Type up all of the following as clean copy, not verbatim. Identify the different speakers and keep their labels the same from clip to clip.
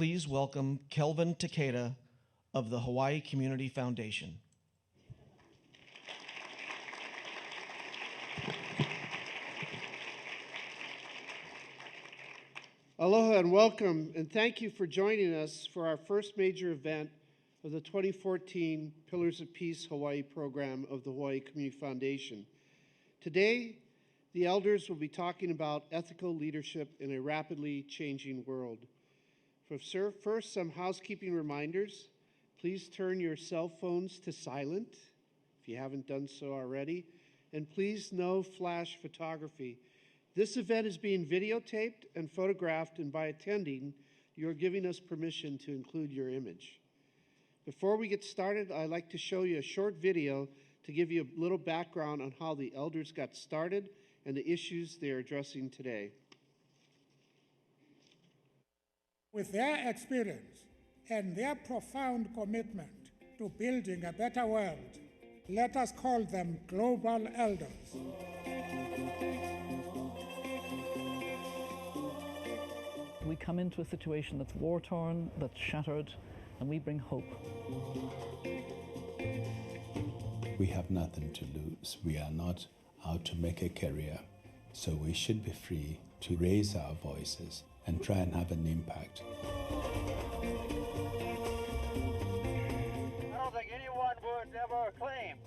Speaker 1: please welcome Kelvin Takeda of the Hawaii Community Foundation.
Speaker 2: Aloha and welcome, and thank you for joining us for our first major event of the 2014 Pillars of Peace Hawaii program of the Hawaii Community Foundation. Today, the elders will be talking about ethical leadership in a rapidly changing world. First, some housekeeping reminders. Please turn your cell phones to silent if you haven't done so already, and please no flash photography. This event is being videotaped and photographed, and by attending, you're giving us permission to include your image. Before we get started, I'd like to show you a short video to give you a little background on how the elders got started and the issues they are addressing today.
Speaker 3: With their experience and their profound commitment to building a better world, let us call them global elders.
Speaker 4: We come into a situation that's war-torn, that's shattered, and we bring hope.
Speaker 5: We have nothing to lose. We are not out to make a career, so we should be free to raise our voices and try and have an impact.
Speaker 6: I don't think anyone would ever claim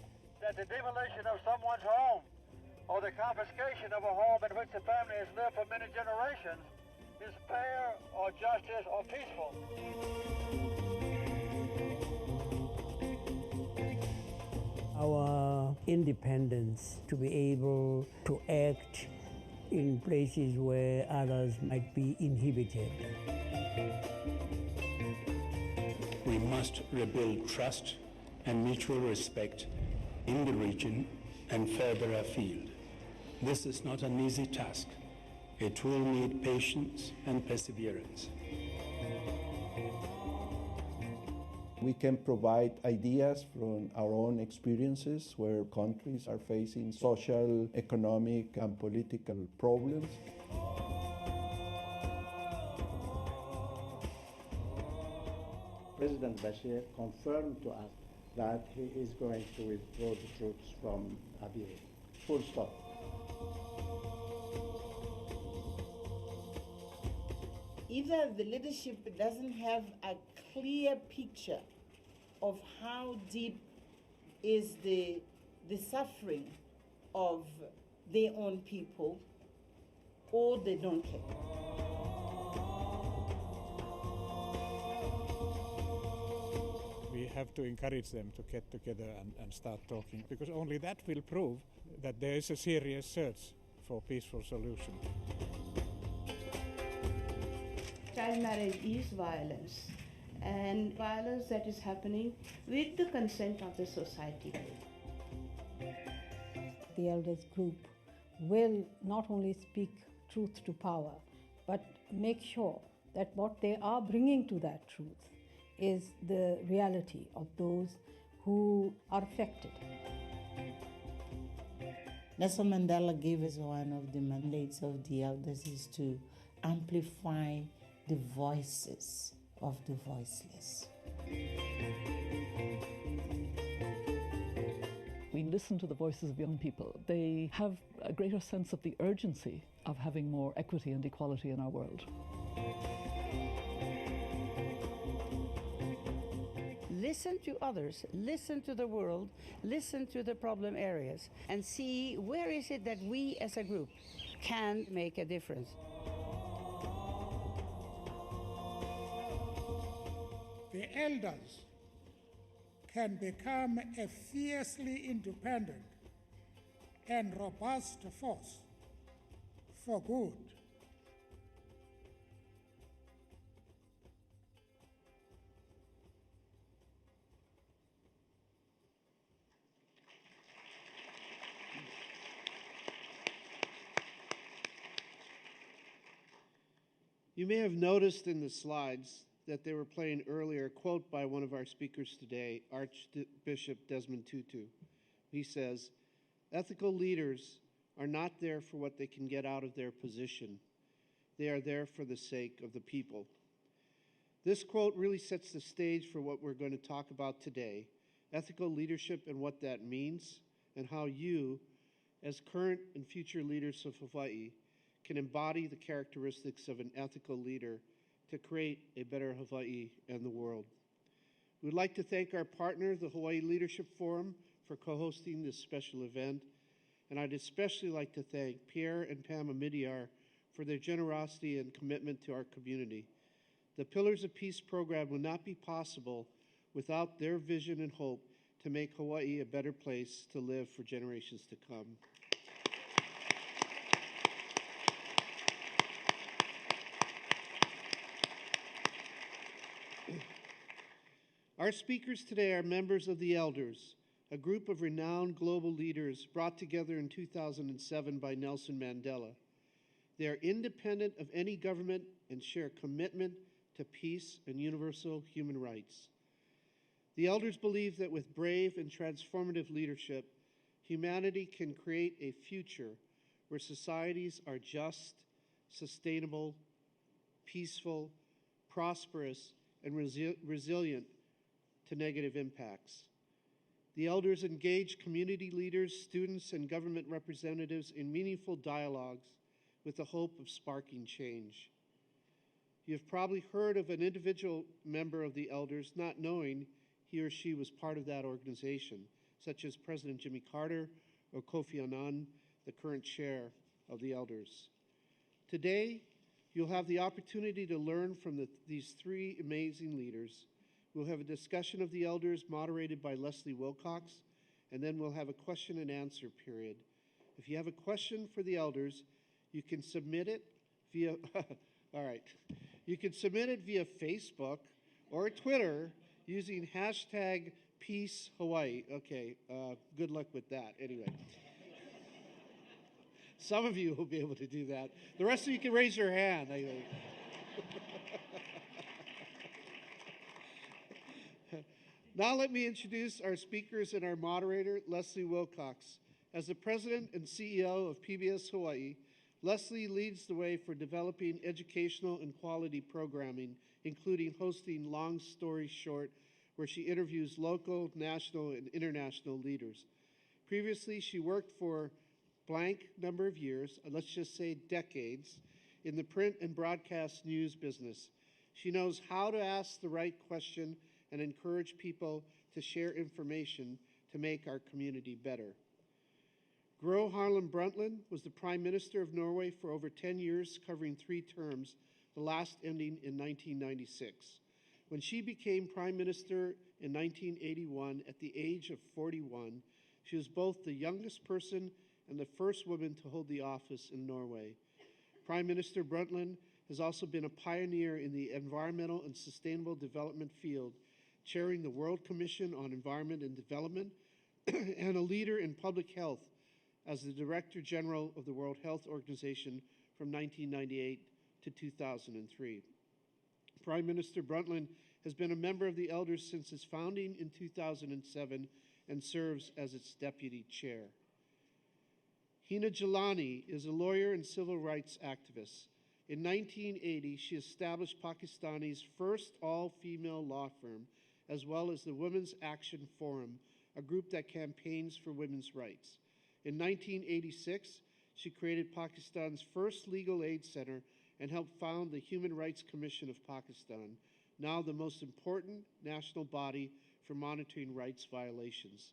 Speaker 6: that the demolition of someone's home or the confiscation of a home in which the family has lived for many generations is fair or justice or peaceful.
Speaker 7: Our independence to be able to act in places where others might be inhibited.
Speaker 5: We must rebuild trust and mutual respect in the region and further afield. This is not an easy task. It will need patience and perseverance.
Speaker 8: We can provide ideas from our own experiences where countries are facing social, economic, and political problems.
Speaker 9: President Bashir confirmed to us that he is going to withdraw the troops from Abyei. Full stop.
Speaker 10: Either the leadership doesn't have a clear picture of how deep is the suffering of their own people, or they don't care.
Speaker 3: We have to encourage them to get together and start talking, because only that will prove that there is a serious search for peaceful solution.
Speaker 11: Child marriage is violence, and violence that is happening with the consent of the society.
Speaker 12: The elders group will not only speak truth to power, but make sure that what they are bringing to that truth is the reality of those who are affected.
Speaker 10: Nelson Mandela gave us one of the mandates of the elders is to amplify the voices of the voiceless.
Speaker 4: We listen to the voices of young people. They have a greater sense of the urgency of having more equity and equality in our world.
Speaker 13: Listen to others, listen to the world, listen to the problem areas, and see where is it that we as a group can make a difference.
Speaker 3: The elders can become a fiercely independent and robust force for good.
Speaker 2: You may have noticed in the slides that they were playing earlier a quote by one of our speakers today, Archbishop Desmond Tutu. He says, "Ethical leaders are not there for what they can get out of their position. They are there for the sake of the people." This quote really sets the stage for what we're going to talk about today, ethical leadership and what that means, and how you, as current and future leaders of Hawaii, can embody the characteristics of an ethical leader to create a better Hawaii and the world. We'd like to thank our partner, the Hawaii Leadership Forum, for co-hosting this special event, and I'd especially like to thank Pierre and Pam Amidiar for their generosity and commitment to our community. The Pillars of Peace program would not be possible without their vision and hope to make Hawaii a better place to live for generations to come. Our speakers today are members of the Elders, a group of renowned global leaders brought together in 2007 by Nelson Mandela. They are independent of any government and share commitment to peace and universal human rights. The Elders believe that with brave and transformative leadership, humanity can create a future where societies are just, sustainable, peaceful, prosperous, and resilient to negative impacts. The Elders engage community leaders, students, and government representatives in meaningful dialogues with the hope of sparking change. You've probably heard of an individual member of the Elders not knowing he or she was part of that organization, such as President Jimmy Carter or Kofi Annan, the current chair of the Elders. Today, you'll have the opportunity to learn from these three amazing leaders. We'll have a discussion of the Elders moderated by Leslie Wilcox, and then we'll have a question and answer period. If you have a question for the Elders, you can submit it via, all right, you can submit it via Facebook or Twitter using hashtag Peace Hawaii. Okay, good luck with that anyway. Some of you will be able to do that. The rest of you can raise your hand, I think. Now let me introduce our speakers and our moderator, Leslie Wilcox. As the president and CEO of PBS Hawaii, Leslie leads the way for developing educational and quality programming, including hosting Long Story Short, where she interviews local, national, and international leaders. Previously, she worked for blank number of years, let's just say decades, in the print and broadcast news business. She knows how to ask the right question and encourage people to share information to make our community better. Gro Harlem Brundtland was the Prime Minister of Norway for over 10 years, covering 3 terms, the last ending in 1996. When she became Prime Minister in 1981 at the age of 41, she was both the youngest person and the first woman to hold the office in Norway. Prime Minister Brundtland has also been a pioneer in the environmental and sustainable development field, chairing the World Commission on Environment and Development, and a leader in public health as the Director General of the World Health Organization from 1998 to 2003. Prime Minister Brundtland has been a member of the Elders since its founding in 2007 and serves as its deputy chair. Hina Jalani is a lawyer and civil rights activist. In 1980, she established Pakistani's first all-female law firm, as well as the Women's Action Forum, a group that campaigns for women's rights. In 1986, she created Pakistan's first legal aid center and helped found the Human Rights Commission of Pakistan, now the most important national body for monitoring rights violations.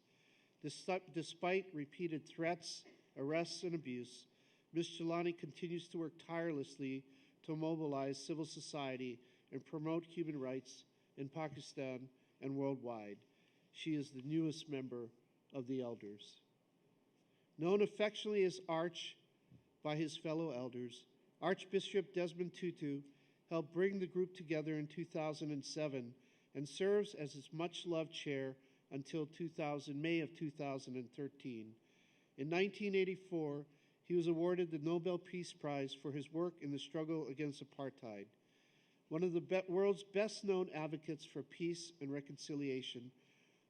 Speaker 2: Despite repeated threats, arrests, and abuse, Ms. Jalani continues to work tirelessly to mobilize civil society and promote human rights in Pakistan and worldwide. She is the newest member of the Elders. Known affectionately as Arch by his fellow Elders, Archbishop Desmond Tutu helped bring the group together in 2007 and serves as its much-loved chair until May of 2013. In 1984, he was awarded the Nobel Peace Prize for his work in the struggle against apartheid. One of the world's best-known advocates for peace and reconciliation,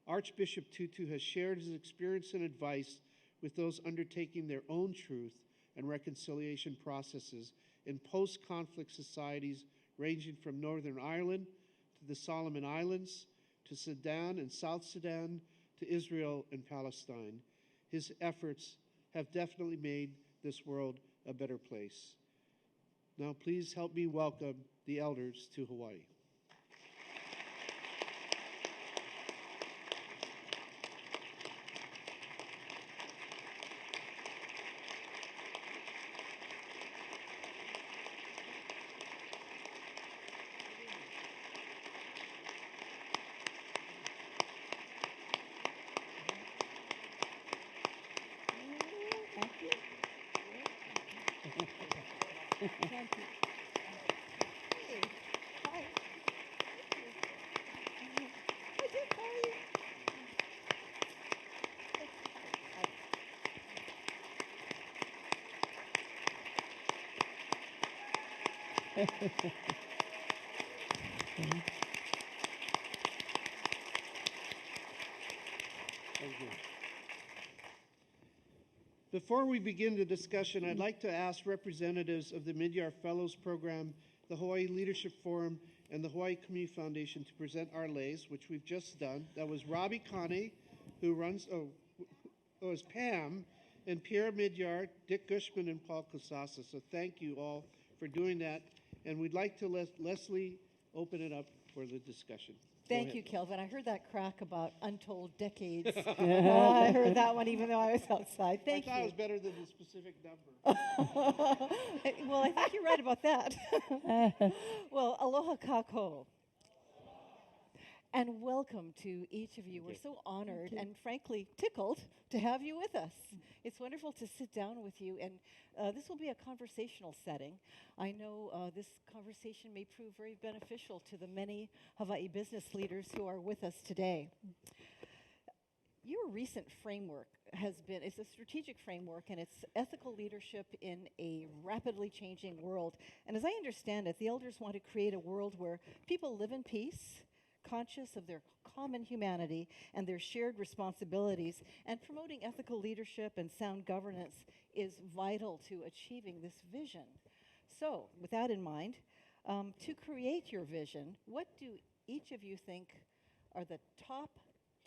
Speaker 2: Archbishop Tutu has shared his experience and advice with those undertaking their own truth and reconciliation processes in post-conflict societies ranging from Northern Ireland to the Solomon Islands, to Sudan and South Sudan, to Israel and Palestine. His efforts have definitely made this world a better place. Now, please help me welcome the elders to Hawaii.
Speaker 12: Thank you. Hey, hi. Hi, Dick, how are you?
Speaker 2: Thank you. Before we begin the discussion, I'd like to ask representatives of the Midyar Fellows Program, the Hawaii Leadership Forum, and the Hawaii Community Foundation to present our leis, which we've just done. That was Robbie Kane, who runs, is Pam, and Pierre Midyar, Dick Gushman, and Paul Kasasa. So thank you all for doing that. And we'd like to let Leslie open it up for the discussion.
Speaker 14: Thank you, Kelvin. I heard that crack about untold decades. I heard that one even though I was outside. Thank you.
Speaker 2: I thought it was better than the specific number.
Speaker 14: Well, I think you're right about that. Well, aloha kako. And welcome to each of you. We're so honored and frankly tickled to have you with us. It's wonderful to sit down with you, and this will be a conversational setting. I know this conversation may prove very beneficial to the many Hawaii business leaders who are with us today. Your recent framework is a strategic framework, and it's ethical leadership in a rapidly changing world. And as I understand it, the elders want to create a world where people live in peace, conscious of their common humanity and their shared responsibilities, and promoting ethical leadership and sound governance is vital to achieving this vision. So, with that in mind, to create your vision, what do each of you think are the top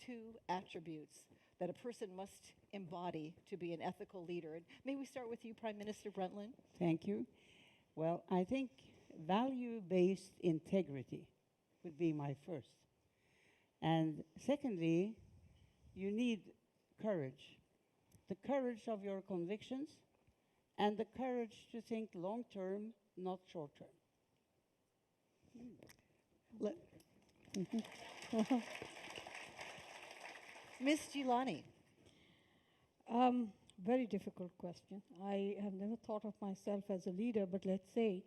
Speaker 14: 2 attributes that a person must embody to be an ethical leader? And may we start with you, Prime Minister Brundtland?
Speaker 15: Thank you. Well, I think value-based integrity would be my first. And secondly, you need courage. The courage of your convictions and the courage to think long-term, not short-term.
Speaker 14: Ms. Gilani.
Speaker 12: Very difficult question. I have never thought of myself as a leader, but let's say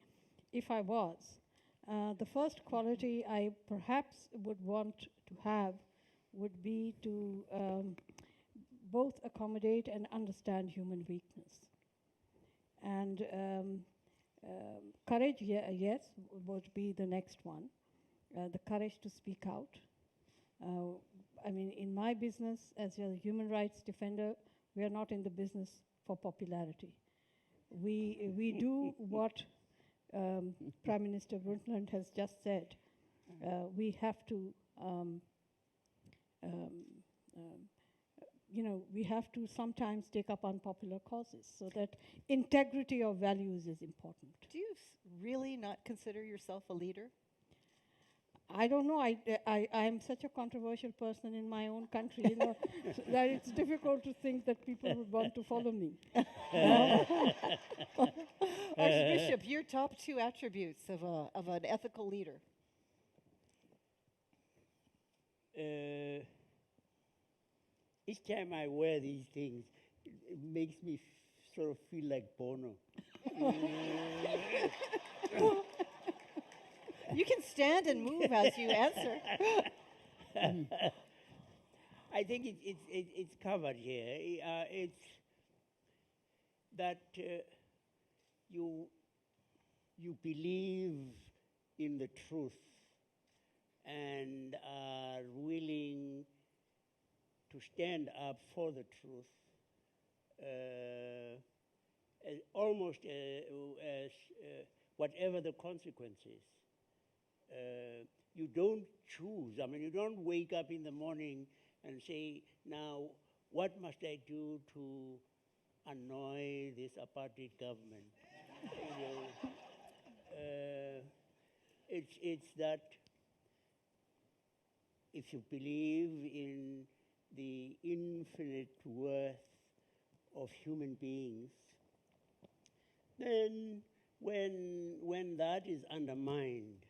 Speaker 12: if I was, the first quality I perhaps would want to have would be to both accommodate and understand human weakness. And courage, yes, would be the next one. The courage to speak out. I mean, in my business, as a human rights defender, we are not in the business for popularity. We do what Prime Minister Brundtland has just said. We have to, we have to sometimes take up unpopular causes, so that integrity of values is important.
Speaker 14: Do you really not consider yourself a leader?
Speaker 12: I don't know. I'm such a controversial person in my own country, so that it's difficult to think that people would want to follow me.
Speaker 14: Archbishop, your top 2 attributes of an ethical leader.
Speaker 15: Each time I wear these things, it makes me sort of feel like Bono.
Speaker 14: You can stand and move as you answer.
Speaker 15: I think it's covered here. It's that you believe in the truth and are willing to stand up for the truth, almost as whatever the consequences.
Speaker 16: You don't choose. I mean, you don't wake up in the morning and say, now, what must I do to annoy this apartheid government? You know, it's that if you believe in the infinite worth of human beings, then when that is undermined,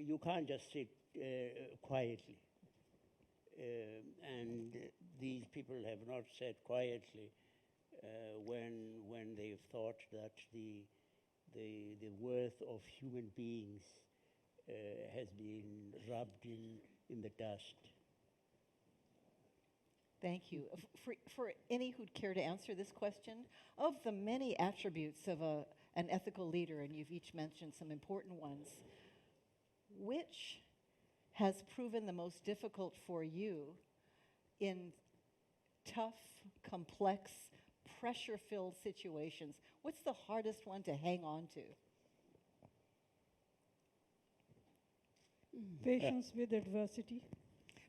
Speaker 16: you can't just sit quietly. And these people have not sat quietly when they've thought that the worth of human beings has been rubbed in the dust.
Speaker 14: Thank you. For any who'd care to answer this question, of the many attributes of an ethical leader, and you've each mentioned some important ones, which has proven the most difficult for you in tough, complex, pressure-filled situations? What's the hardest one to hang on to?
Speaker 12: Patience with adversity.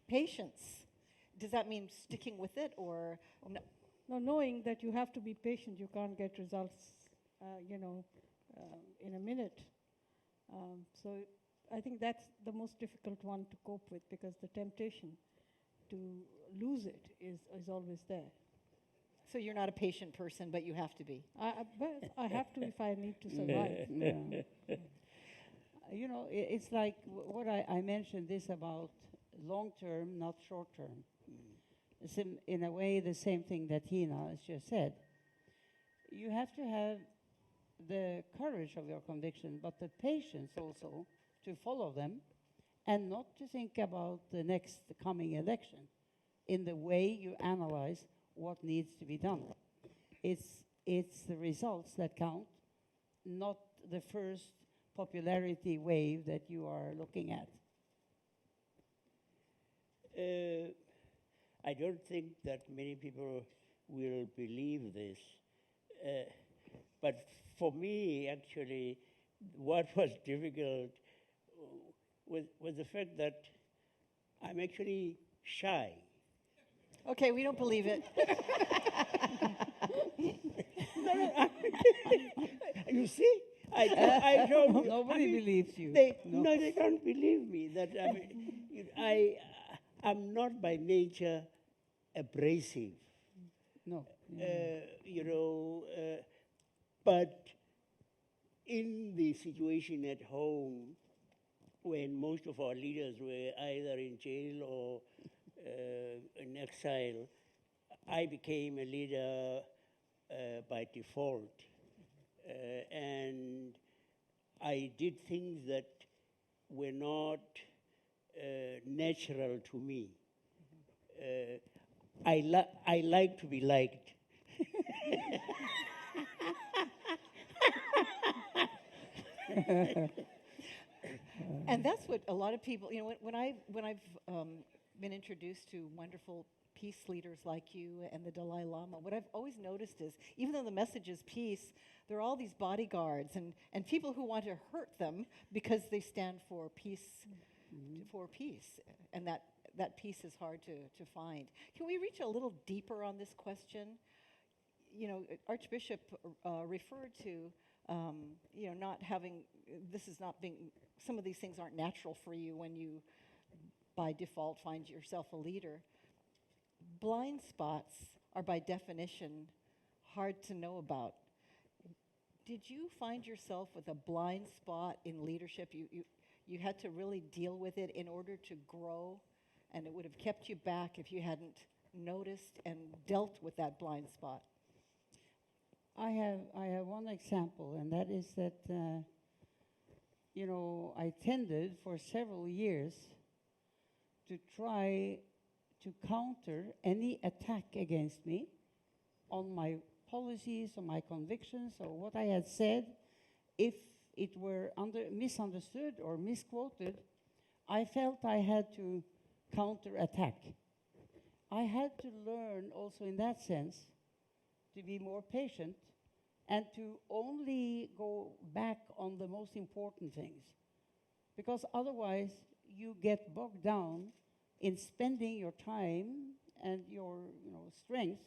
Speaker 14: Patience. Does that mean sticking with it, or no?
Speaker 12: No, knowing that you have to be patient, you can't get results, in a minute. So I think that's the most difficult one to cope with, because the temptation to lose it is always there.
Speaker 14: So you're not a patient person, but you have to be.
Speaker 12: But I have to if I need to survive.
Speaker 15: You know, it's like what I mentioned this about long term, not short term. It's in a way the same thing that Hina has just said. You have to have the courage of your conviction, but the patience also to follow them, and not to think about the next coming election in the way you analyze what needs to be done. It's the results that count, not the first popularity wave that you are looking at.
Speaker 16: I don't think that many people will believe this. But for me, actually, what was difficult was the fact that I'm actually shy.
Speaker 14: Okay, we don't believe it.
Speaker 16: You see? I don't.
Speaker 15: Nobody believes you.
Speaker 16: They don't believe me. That I'm not by nature abrasive.
Speaker 15: No.
Speaker 16: But in the situation at home, when most of our leaders were either in jail or in exile, I became a leader by default. And I did things that were not natural to me. I like to be liked.
Speaker 14: And that's what a lot of people, when I've been introduced to wonderful peace leaders like you and the Dalai Lama, what I've always noticed is, even though the message is peace, there are all these bodyguards and people who want to hurt them because they stand for peace, and that peace is hard to find. Can we reach a little deeper on this question? Archbishop referred to, not having, some of these things aren't natural for you when you, by default, find yourself a leader. Blind spots are, by definition, hard to know about. Did you find yourself with a blind spot in leadership? You had to really deal with it in order to grow, and it would have kept you back if you hadn't noticed and dealt with that blind spot.
Speaker 15: I have one example, and that is that I tended for several years to try to counter any attack against me on my policies, on my convictions, or what I had said. If it were misunderstood or misquoted, I felt I had to counterattack. I had to learn also in that sense to be more patient and to only go back on the most important things. because otherwise you get bogged down in spending your time and your strength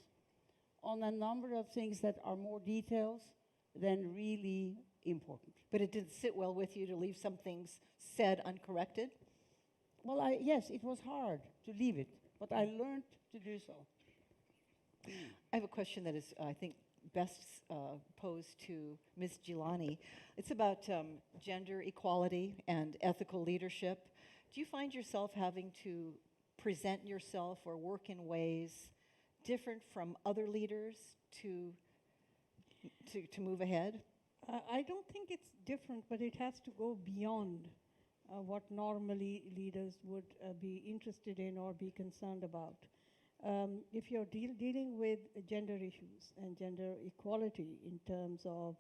Speaker 15: on a number of things that are more details than really important.
Speaker 14: But it didn't sit well with you to leave some things said uncorrected?
Speaker 15: Well, yes, it was hard to leave it, but I learned to do so.
Speaker 14: I have a question that is, I think, best posed to Ms. Gilani. It's about gender equality and ethical leadership. Do you find yourself having to present yourself or work in ways different from other leaders to move ahead?
Speaker 12: I don't think it's different, but it has to go beyond what normally leaders would be interested in or be concerned about. If you're dealing with gender issues and gender equality in terms of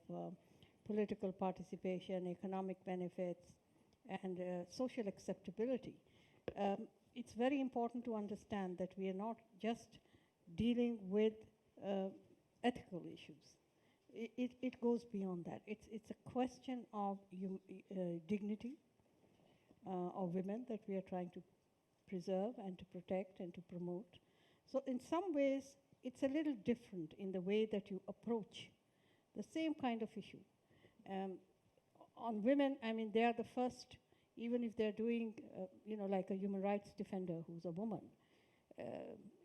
Speaker 12: political participation, economic benefits, and social acceptability, it's very important to understand that we are not just dealing with ethical issues. It goes beyond that. It's a question of dignity of women that we are trying to preserve and to protect and to promote. So in some ways, it's a little different in the way that you approach the same kind of issue. On women, I mean, they are the first, even if they're doing, like a human rights defender who's a woman,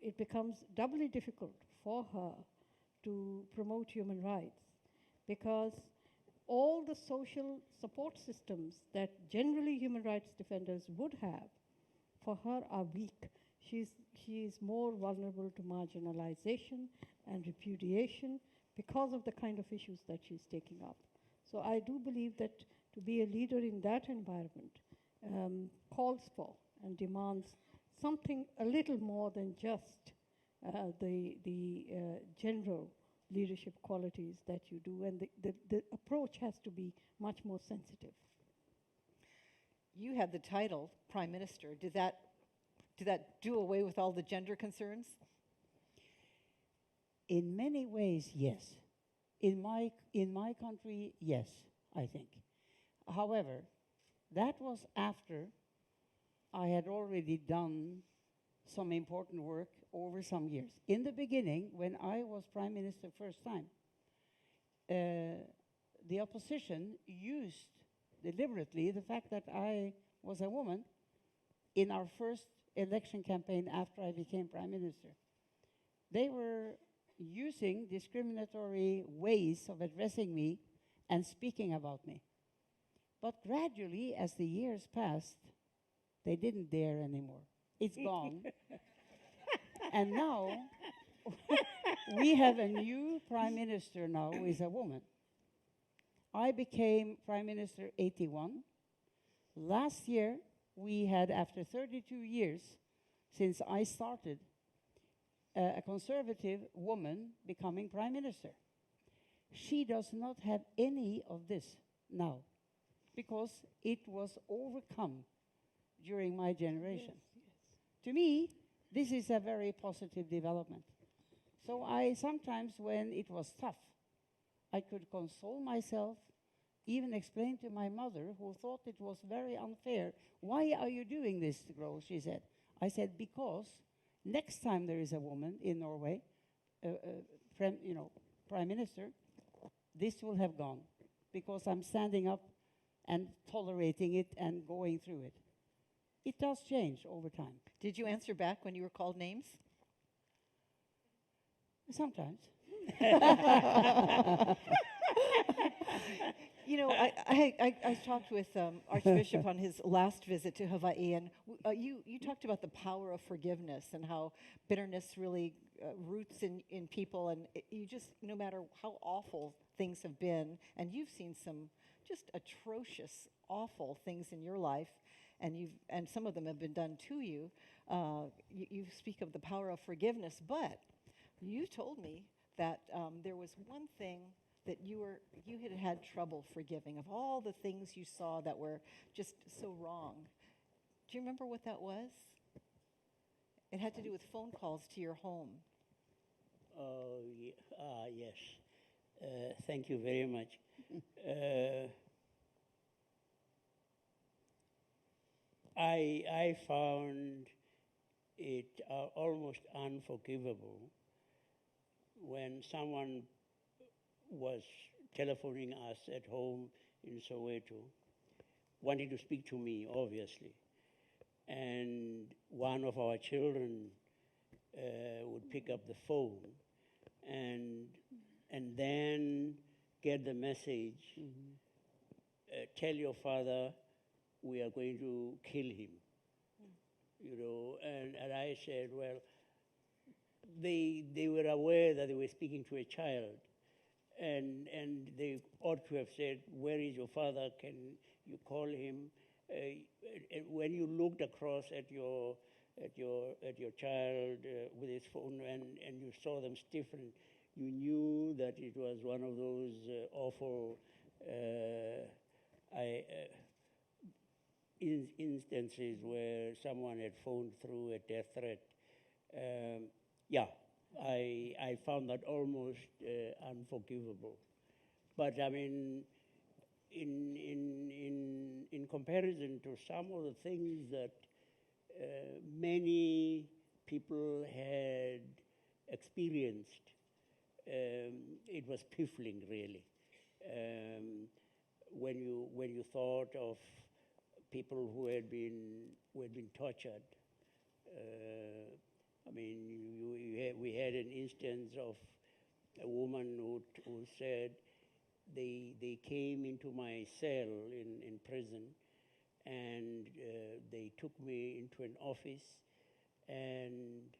Speaker 12: it becomes doubly difficult for her to promote human rights because all the social support systems that generally human rights defenders would have for her are weak. She is more vulnerable to marginalization and repudiation because of the kind of issues that she's taking up. So I do believe that to be a leader in that environment calls for and demands something a little more than just the general leadership qualities that you do, and the approach has to be much more sensitive.
Speaker 14: You had the title Prime Minister. Did that do away with all the gender concerns?
Speaker 15: In many ways, yes. In my country, yes, I think. However, that was after I had already done some important work over some years. In the beginning, when I was Prime Minister first time, the opposition used deliberately the fact that I was a woman in our first election campaign after I became Prime Minister. They were using discriminatory ways of addressing me and speaking about me. But gradually, as the years passed, they didn't dare anymore. It's gone. And now, we have a new Prime Minister now who is a woman. I became Prime Minister 81. Last year, we had, after 32 years since I started, a conservative woman becoming Prime Minister. She does not have any of this now because it was overcome during my generation. Yes. To me, this is a very positive development. So I sometimes, when it was tough, I could console myself, even explain to my mother, who thought it was very unfair. Why are you doing this, Gro? She said. I said, because next time there is a woman in Norway, Prime Minister, this will have gone, because I'm standing up and tolerating it and going through it. It does change over time.
Speaker 14: Did you answer back when you were called names?
Speaker 15: Sometimes.
Speaker 14: You know, I talked with Archbishop on his last visit to Hawaii, and you talked about the power of forgiveness and how bitterness really roots in people, and you just, no matter how awful things have been, and you've seen some just atrocious, awful things in your life, and some of them have been done to you. You speak of the power of forgiveness, but you told me that there was one thing that you had trouble forgiving, of all the things you saw that were just so wrong. Do you remember what that was? It had to do with phone calls to your home.
Speaker 16: Yes. Thank you very much. I found it almost unforgivable when someone was telephoning us at home in Soweto, wanting to speak to me, obviously. And one of our children would pick up the phone and then get the message, tell your father we are going to kill him. You know, and I said, well, they were aware that they were speaking to a child, and they ought to have said, where is your father? Can you call him? When you looked across at your child with his phone and you saw them stiffen, you knew that it was one of those awful instances where someone had phoned through a death threat. Yeah, I found that almost unforgivable. But I mean, in comparison to some of the things that many people had experienced, it was piffling, really. When you thought of people who had been tortured. I mean, we had an instance of a woman who said they came into my cell in prison, and they took me into an office, and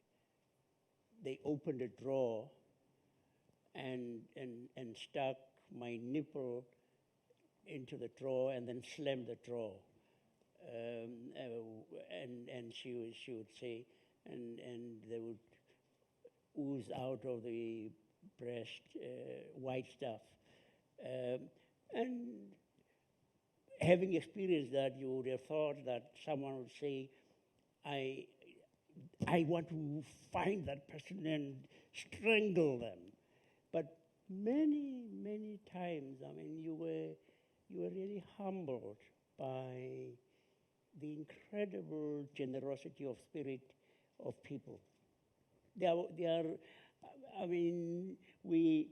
Speaker 16: they opened a drawer and stuck my nipple into the drawer and then slammed the drawer. And she would say, and they would ooze out of the breast white stuff. And having experienced that, you would have thought that someone would say, I want to find that person and strangle them. But many, many times, I mean, you were really humbled by the incredible generosity of spirit of people. They are, I mean, we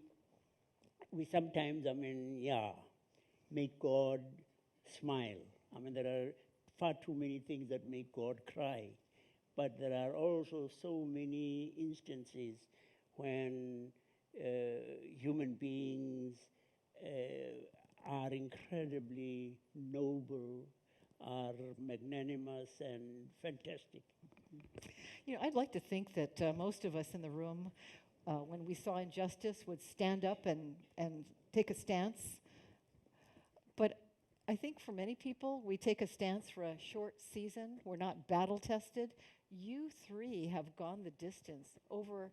Speaker 16: sometimes, I mean, yeah, make God smile. I mean, there are far too many things that make God cry. But there are also so many instances when human beings are incredibly noble, are magnanimous and fantastic.
Speaker 14: You know, I'd like to think that most of us in the room, when we saw injustice, would stand up and take a stance. But I think for many people, we take a stance for a short season. We're not battle tested. You three have gone the distance over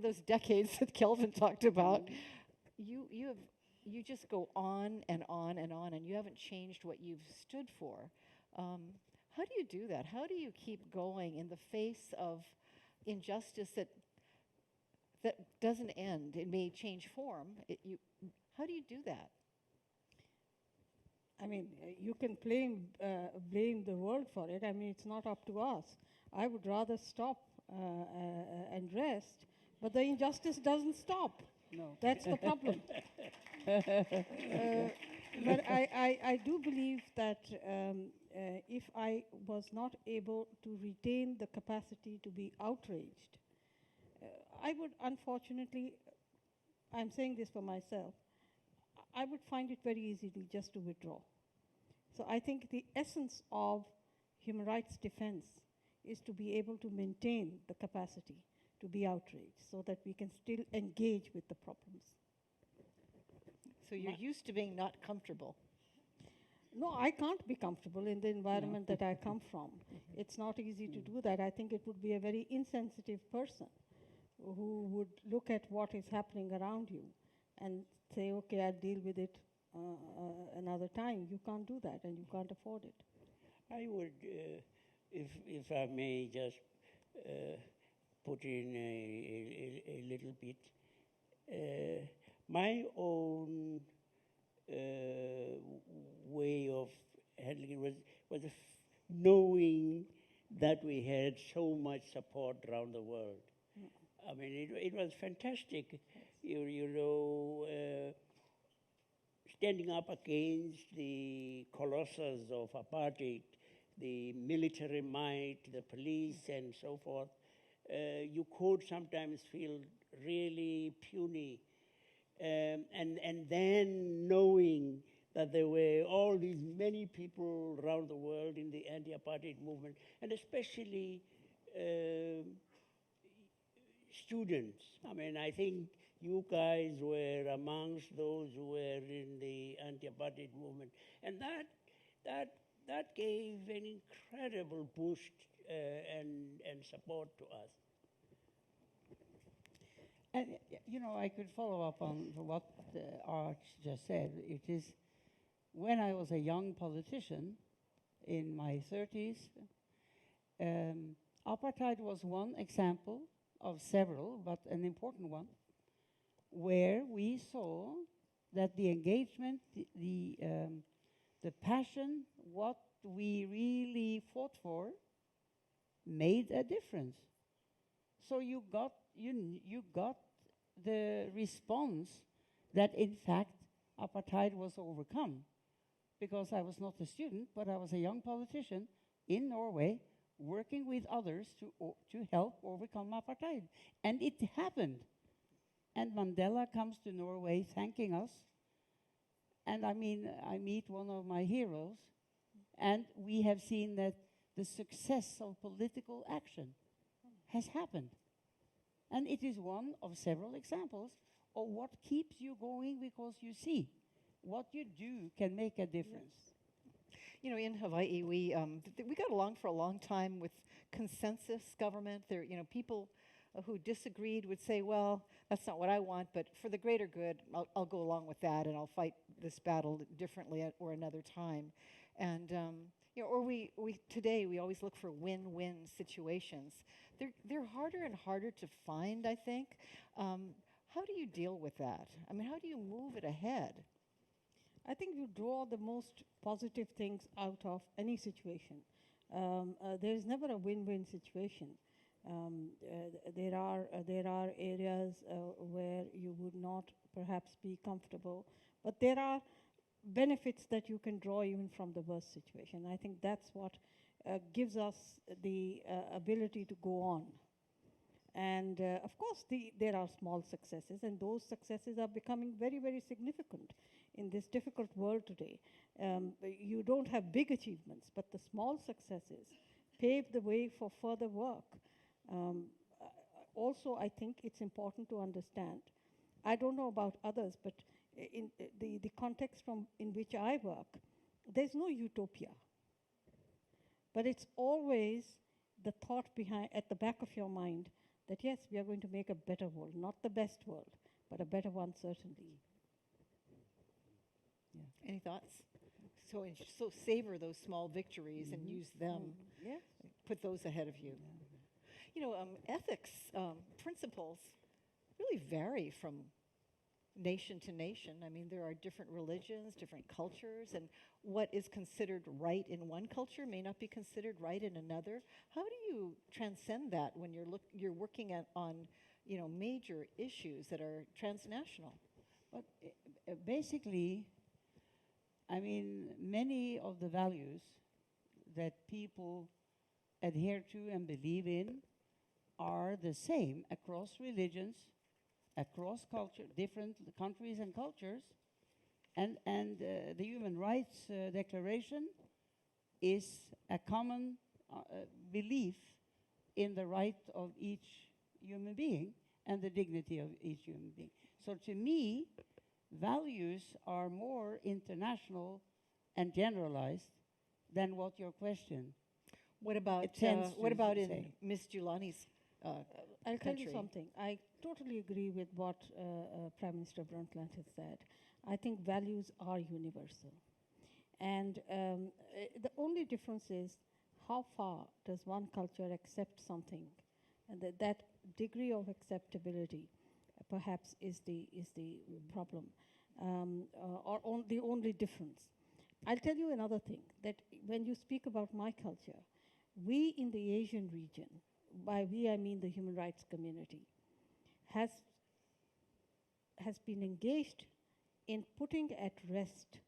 Speaker 14: those decades that Kelvin talked about. You just go on and on and on, and you haven't changed what you've stood for. How do you do that? How do you keep going in the face of injustice that doesn't end? It may change form. How do you do that?
Speaker 12: I mean, you can blame the world for it. I mean, it's not up to us. I would rather stop and rest, but the injustice doesn't stop.
Speaker 15: No.
Speaker 12: That's the problem. But I do believe that if I was not able to retain the capacity to be outraged, I would unfortunately, I'm saying this for myself, I would find it very easy just to withdraw. So I think the essence of human rights defense is to be able to maintain the capacity to be outraged so that we can still engage with the problems.
Speaker 14: So you're used to being not comfortable.
Speaker 12: No, I can't be comfortable in the environment that I come from. It's not easy to do that. I think it would be a very insensitive person who would look at what is happening around you and say, okay, I'll deal with it another time. You can't do that, and you can't afford it.
Speaker 16: I would, if I may just put in a little bit, my own way of handling it was knowing that we had so much support around the world. I mean, it was fantastic, you know, standing up against the colossus of apartheid, the military might, the police, and so forth. You could sometimes feel really puny. And then knowing that there were all these many people around the world in the anti-apartheid movement, and especially students. I mean, I think you guys were amongst those who were in the anti-apartheid movement, and that gave an incredible boost and support to us.
Speaker 15: And, you know, I could follow up on what Arch just said. It is when I was a young politician in my 30s, apartheid was one example of several, but an important one, where we saw that the engagement, the passion, what we really fought for, made a difference. So you got the response that in fact apartheid was overcome, because I was not a student, but I was a young politician in Norway working with others to help overcome apartheid. And it happened. And Mandela comes to Norway thanking us. And I mean, I meet one of my heroes, and we have seen that the success of political action has happened. And it is one of several examples of what keeps you going, because you see what you do can make a difference.
Speaker 14: You know, in Hawaii, we got along for a long time with consensus government. There, you know, people who disagreed would say, "Well, that's not what I want, but for the greater good, I'll go along with that, and I'll fight this battle differently or another time." And you know, or we today we always look for win-win situations. They're harder and harder to find, I think. How do you deal with that? I mean, how do you move it ahead?
Speaker 12: I think you draw the most positive things out of any situation. There is never a win-win situation. There are areas where you would not perhaps be comfortable, but there are benefits that you can draw even from the worst situation. I think that's what gives us the ability to go on. And of course, there are small successes, and those successes are becoming very, very significant in this difficult world today. You don't have big achievements, but the small successes pave the way for further work. Also, I think it's important to understand, I don't know about others, but in the context in which I work, there's no utopia. But it's always the thought behind, at the back of your mind, that yes, we are going to make a better world, not the best world, but a better one certainly.
Speaker 14: Yeah. Any thoughts? So savor those small victories and use them.
Speaker 12: Yes.
Speaker 14: Put those ahead of you. You know, ethics principles really vary from nation to nation. I mean, there are different religions, different cultures, and what is considered right in one culture may not be considered right in another. How do you transcend that when you're working on, you know, major issues that are transnational?
Speaker 15: But basically, I mean, many of the values that people adhere to and believe in are the same across religions, across culture, different countries and cultures. And the Human Rights Declaration is a common belief in the right of each human being and the dignity of each human being. So to me, values are more international and generalized than what your question.
Speaker 14: What about in Ms. Giuliani's
Speaker 12: I'll tell you something. I totally agree with what Prime Minister Brundtland has said. I think values are universal. And the only difference is how far does one culture accept something, and that degree of acceptability perhaps is the problem, or the only difference. I'll tell you another thing, that when you speak about my culture, we in the Asian region, by we I mean the human rights community, has been engaged in putting at rest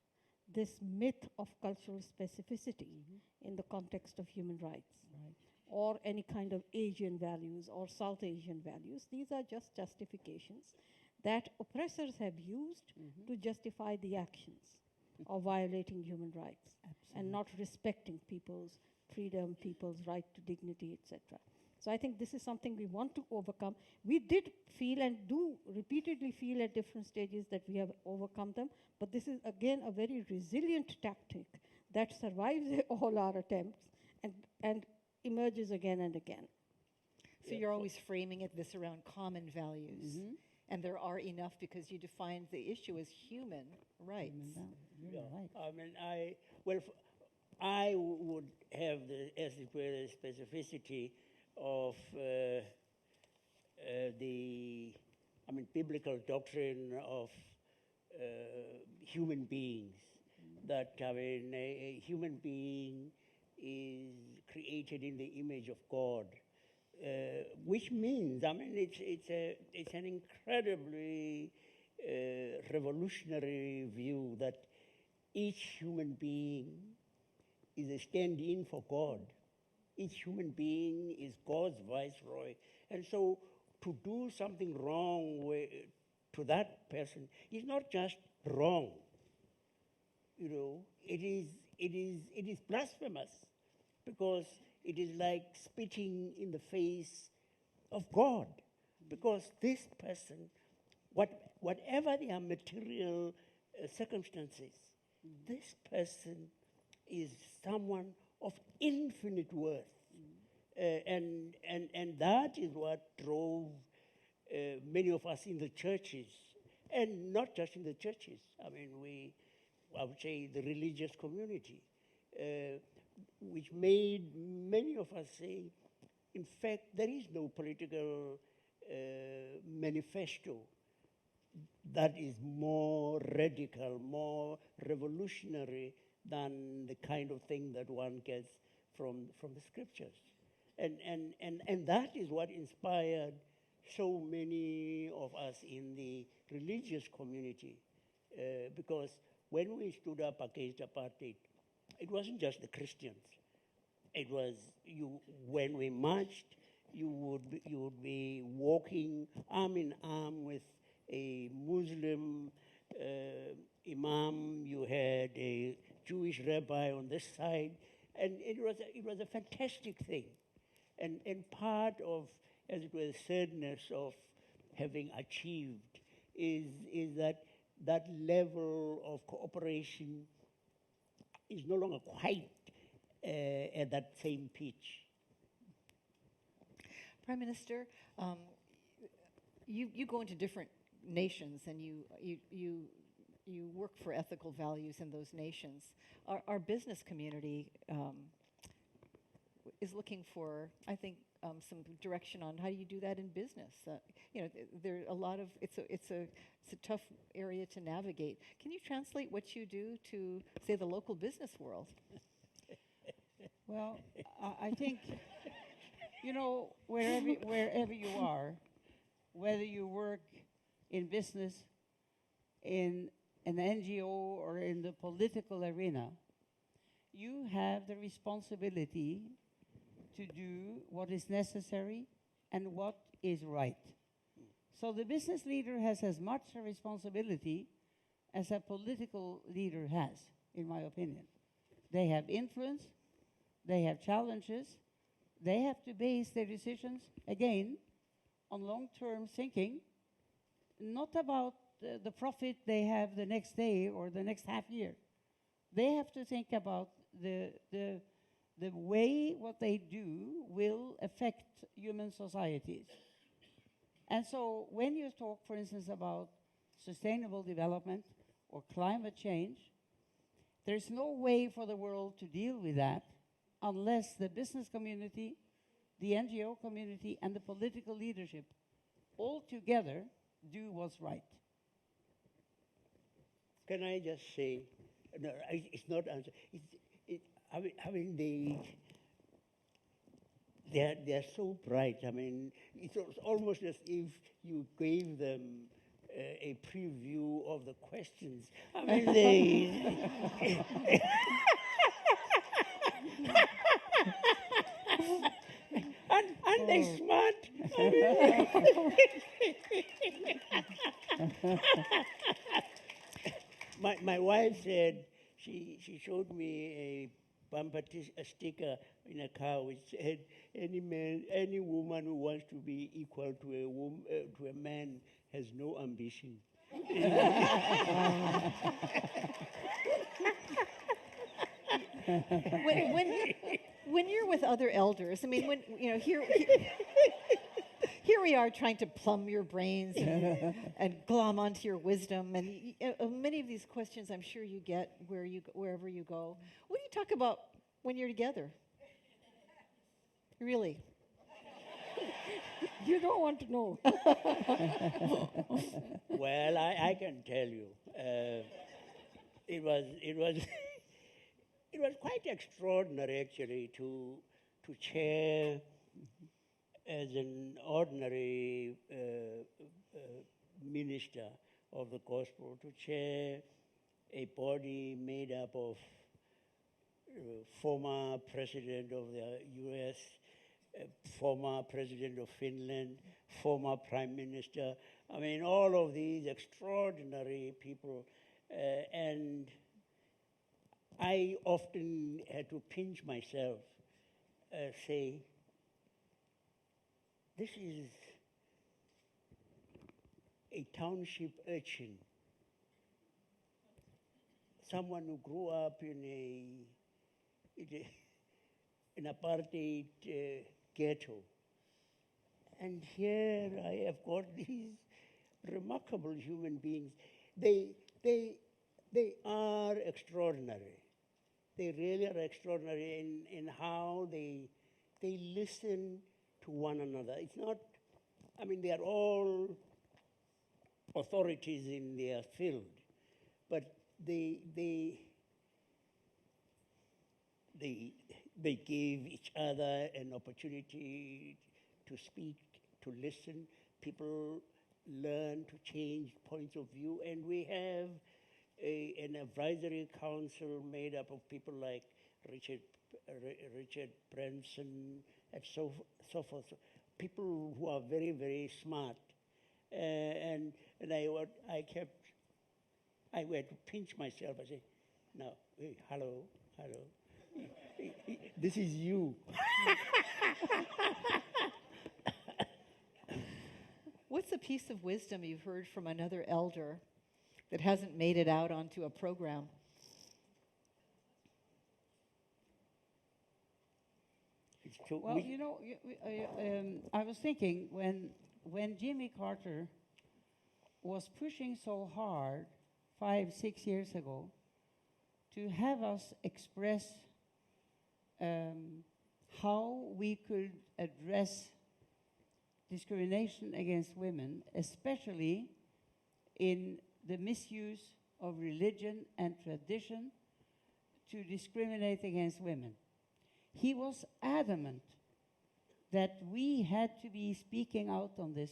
Speaker 12: this myth of cultural specificity in the context of human rights, or any kind of Asian values or South Asian values. These are just justifications that oppressors have used to justify the actions of violating human rights and not respecting people's freedom, people's right to dignity, etc. So I think this is something we want to overcome. We did feel and do repeatedly feel at different stages that we have overcome them, but this is again a very resilient tactic that survives all our attempts and emerges again and again.
Speaker 14: So you're always framing this around common values. And there are enough because you defined the issue as human rights.
Speaker 16: I mean, I would have as it were, the specificity of the biblical doctrine of human beings. That a human being is created in the image of God. Which means, it's an incredibly revolutionary view that each human being is a stand-in for God. Each human being is God's viceroy. And so to do something wrong to that person is not just wrong. It is blasphemous, because it is like spitting in the face of God, because this person, whatever their material circumstances, this person is someone of infinite worth. And that is what drove many of us in the churches, and not just in the churches. I would say the religious community, which made many of us say, in fact, there is no political manifesto that is more radical, more revolutionary than the kind of thing that one gets from the scriptures. And that is what inspired so many of us in the religious community, because when we stood up against apartheid, it wasn't just the Christians. It was when we marched, you would be walking arm in arm with a Muslim imam. You had a Jewish rabbi on this side, and it was a fantastic thing, and part of, as it were, the sadness of having achieved is that level of cooperation is no longer quite at that same pitch.
Speaker 14: Prime Minister, you go into different nations and you work for ethical values in those nations. Our business community is looking for, I think, some direction on how do you do that in business. There are a lot of it's a tough area to navigate. Can you translate what you do to, say, the local business world?
Speaker 15: Well, I think, wherever you are, whether you work in business, in an NGO, or in the political arena, you have the responsibility to do what is necessary and what is right. So the business leader has as much a responsibility as a political leader has, in my opinion. They have influence, they have challenges, they have to base their decisions, again, on long-term thinking, not about the profit they have the next day or the next half year. They have to think about the way what they do will affect human societies. And so when you talk, for instance, about sustainable development or climate change, there's no way for the world to deal with that unless the business community, the NGO community, and the political leadership all together do what's right.
Speaker 16: Can I just say No, it's not answer. I mean, they're so bright. I mean, it's almost as if you gave them a preview of the questions. I mean, aren't they smart? My wife said she showed me a bumper a sticker in a car which said, any woman who wants to be equal to a man has no ambition.
Speaker 14: when you're with other elders, I mean, when here we are trying to plumb your brains and glom onto your wisdom, and many of these questions I'm sure you get wherever you go. What do you talk about when you're together? Really?
Speaker 12: You don't want to know.
Speaker 16: Well, I can tell you, it was it was quite extraordinary actually to chair as an ordinary minister of the gospel, to chair a body made up of former president of the U.S., former president of Finland, former prime minister. I mean, all of these extraordinary people. And I often had to pinch myself, say, this is a township urchin, someone who grew up in an apartheid ghetto. And here I have got these remarkable human beings. They are extraordinary. They really are extraordinary in how they listen to one another. It's not, I mean, they are all authorities in their field, but they gave each other an opportunity to speak, to listen. People learn to change points of view, and we have an advisory council made up of people like Richard Branson and so forth. People who are very, very smart, and I had to pinch myself. I say, "No, hey, hello. This is you."
Speaker 14: What's a piece of wisdom you've heard from another elder that hasn't made it out onto a program?
Speaker 15: Well, I was thinking when Jimmy Carter was pushing so hard 5-6 years ago to have us express how we could address discrimination against women, especially in the misuse of religion and tradition to discriminate against women. He was adamant that we had to be speaking out on this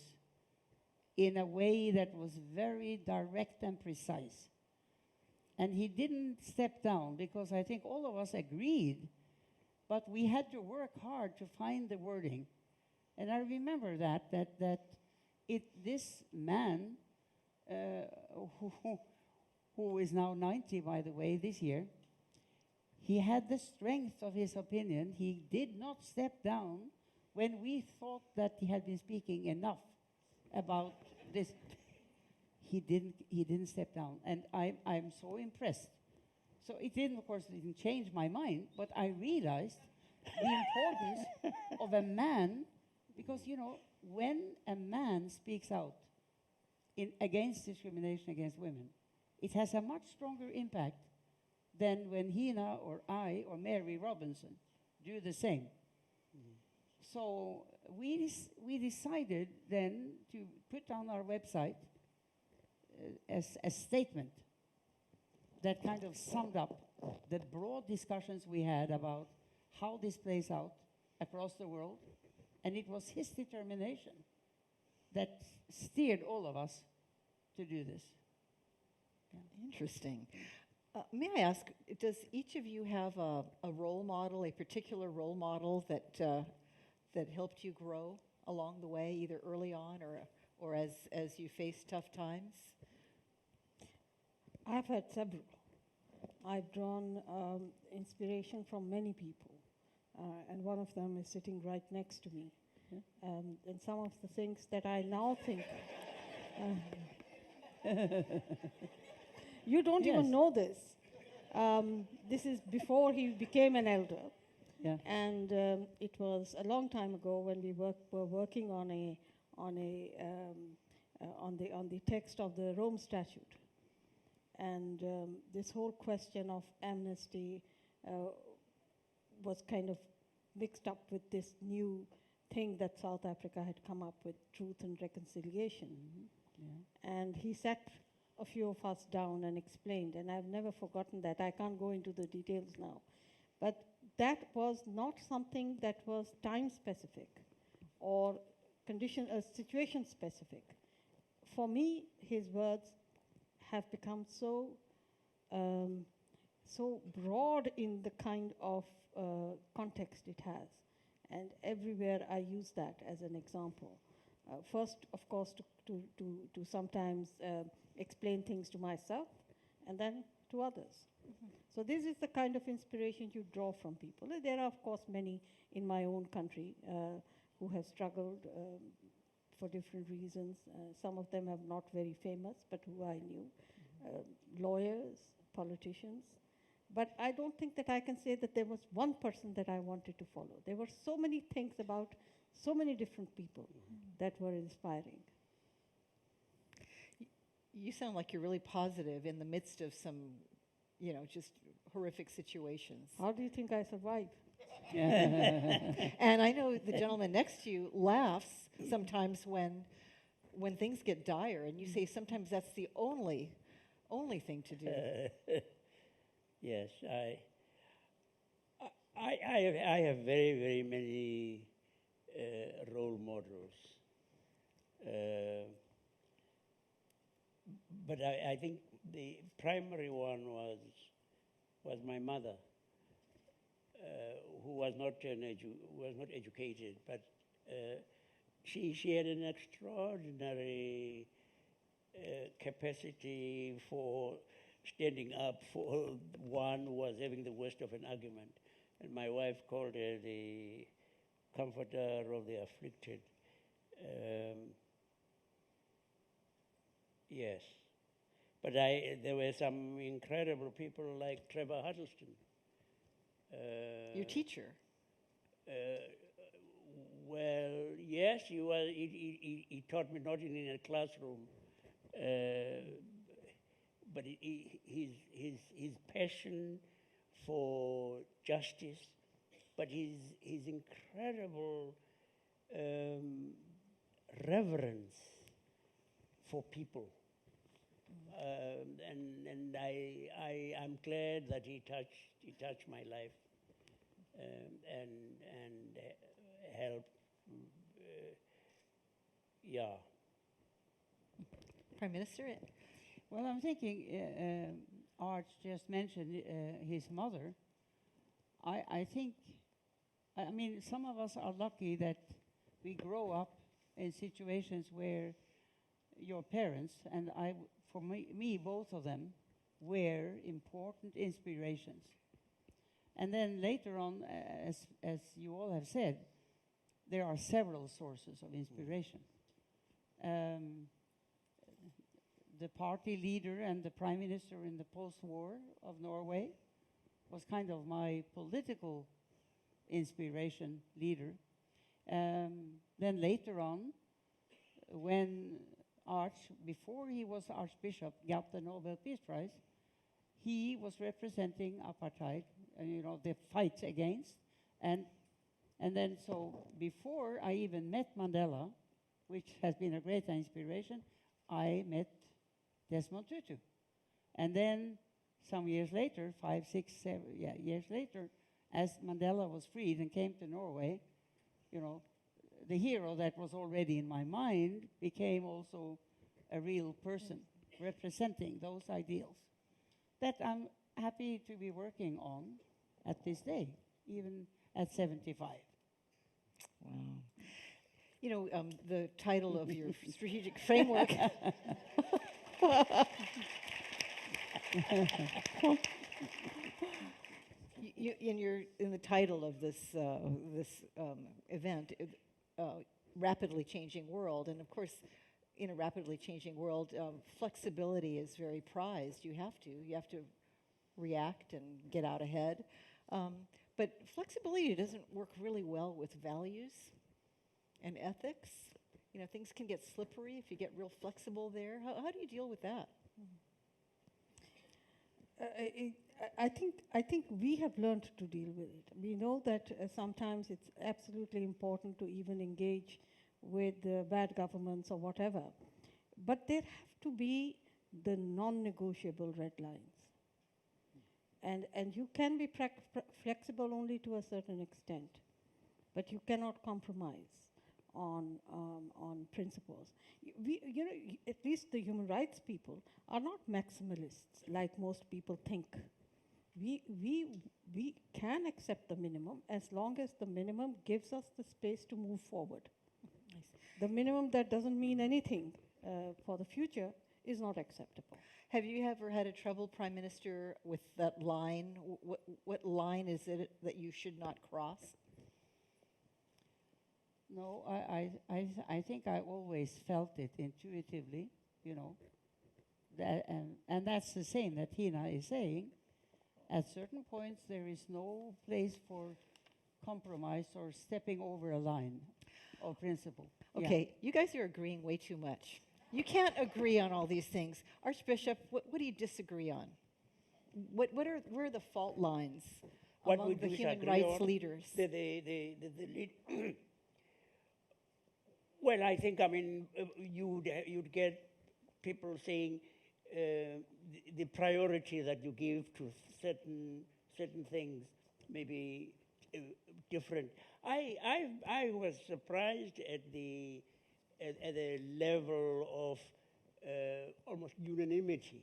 Speaker 15: in a way that was very direct and precise. And he didn't step down because I think all of us agreed, but we had to work hard to find the wording. And I remember that this man, who is now 90, by the way, this year, he had the strength of his opinion. He did not step down when we thought that he had been speaking enough about this. He didn't step down, and I'm so impressed. So it didn't, of course, didn't change my mind, but I realized the importance of a man, because when a man speaks out against discrimination against women, it has a much stronger impact than when Hina or I or Mary Robinson do the same. Mm-hmm. So we decided then to put on our website a statement that kind of summed up the broad discussions we had about how this plays out across the world. And it was his determination that steered all of us to do this.
Speaker 14: Interesting. May I ask, does each of you have a role model, a particular role model that helped you grow along the way, either early on or as you faced tough times?
Speaker 12: I've had several. I've drawn inspiration from many people, and one of them is sitting right next to me. And some of the things that I now think, you don't even know this. This is before he became an elder.
Speaker 15: Yeah.
Speaker 12: And it was a long time ago when we were working on the text of the Rome Statute. And this whole question of amnesty was kind of mixed up with this new thing that South Africa had come up with, truth and reconciliation. And he sat a few of us down and explained, and I've never forgotten that. I can't go into the details now. But that was not something that was time specific or situation specific. For me, his words have become so broad in the kind of context it has. And everywhere I use that as an example. First, of course, to sometimes explain things to myself, and then to others. So this is the kind of inspiration you draw from people. There are, of course, many in my own country who have struggled for different reasons. Some of them are not very famous, but who I knew. Lawyers, politicians. But I don't think that I can say that there was one person that I wanted to follow. There were so many things about so many different people that were inspiring.
Speaker 14: You sound like you're really positive in the midst of some, just horrific situations.
Speaker 12: How do you think I survive?
Speaker 14: And I know the gentleman next to you laughs sometimes when things get dire, and you say sometimes that's the only thing to do.
Speaker 16: Yes, I have very, very many role models. But I think the primary one was my mother, who was not educated, but she had an extraordinary capacity for standing up for one who was having the worst of an argument. And my wife called her the comforter of the afflicted. Yes. But there were some incredible people like Trevor Huddleston.
Speaker 14: Your teacher?
Speaker 16: Well, yes, he taught me not in a classroom, but his passion for justice, but his incredible reverence for people. And I'm glad that he touched my life and helped. Yeah.
Speaker 14: Prime Minister?
Speaker 15: Well, I'm thinking, Art just mentioned his mother. I think, some of us are lucky that we grow up in situations where your parents, and for me, both of them, were important inspirations. And then later on, as you all have said, there are several sources of inspiration. The party leader and the prime minister in the post-war of Norway was kind of my political inspiration leader. Then later on, when before he was Archbishop, got the Nobel Peace Prize, he was representing apartheid, the fight against. And then so before I even met Mandela, which has been a great inspiration, I met Desmond Tutu. And then some years later, 5, 6, 7 years later, as Mandela was freed and came to Norway, you know, the hero that was already in my mind became also a real person representing those ideals that I'm happy to be working on at this day, even at 75.
Speaker 14: Wow. You know, the title of your strategic framework. In the title of this event, rapidly changing world, and of course, in a rapidly changing world, flexibility is very prized. You have to react and get out ahead. But flexibility doesn't work really well with values and ethics. You know, things can get slippery if you get real flexible there. How do you deal with that?
Speaker 12: I think we have learned to deal with it. We know that sometimes it's absolutely important to even engage with bad governments or whatever. But there have to be the non-negotiable red lines. And you can be flexible only to a certain extent, but you cannot compromise on principles. You know, at least the human rights people are not maximalists like most people think. We can accept the minimum as long as the minimum gives us the space to move forward. The minimum that doesn't mean anything for the future is not acceptable.
Speaker 14: Have you ever had a trouble, Prime Minister, with that line? What line is it that you should not cross?
Speaker 15: No, I think I always felt it intuitively, you know. And that's the same that Hina is saying. At certain points, there is no place for compromise or stepping over a line of principle.
Speaker 14: Okay, you guys are agreeing way too much. You can't agree on all these things. Archbishop, what do you disagree on? Where are the fault lines among the human rights leaders?
Speaker 16: Well, I think, I mean, you'd get people saying the priority that you give to certain things may be different. I was surprised at the level of almost unanimity.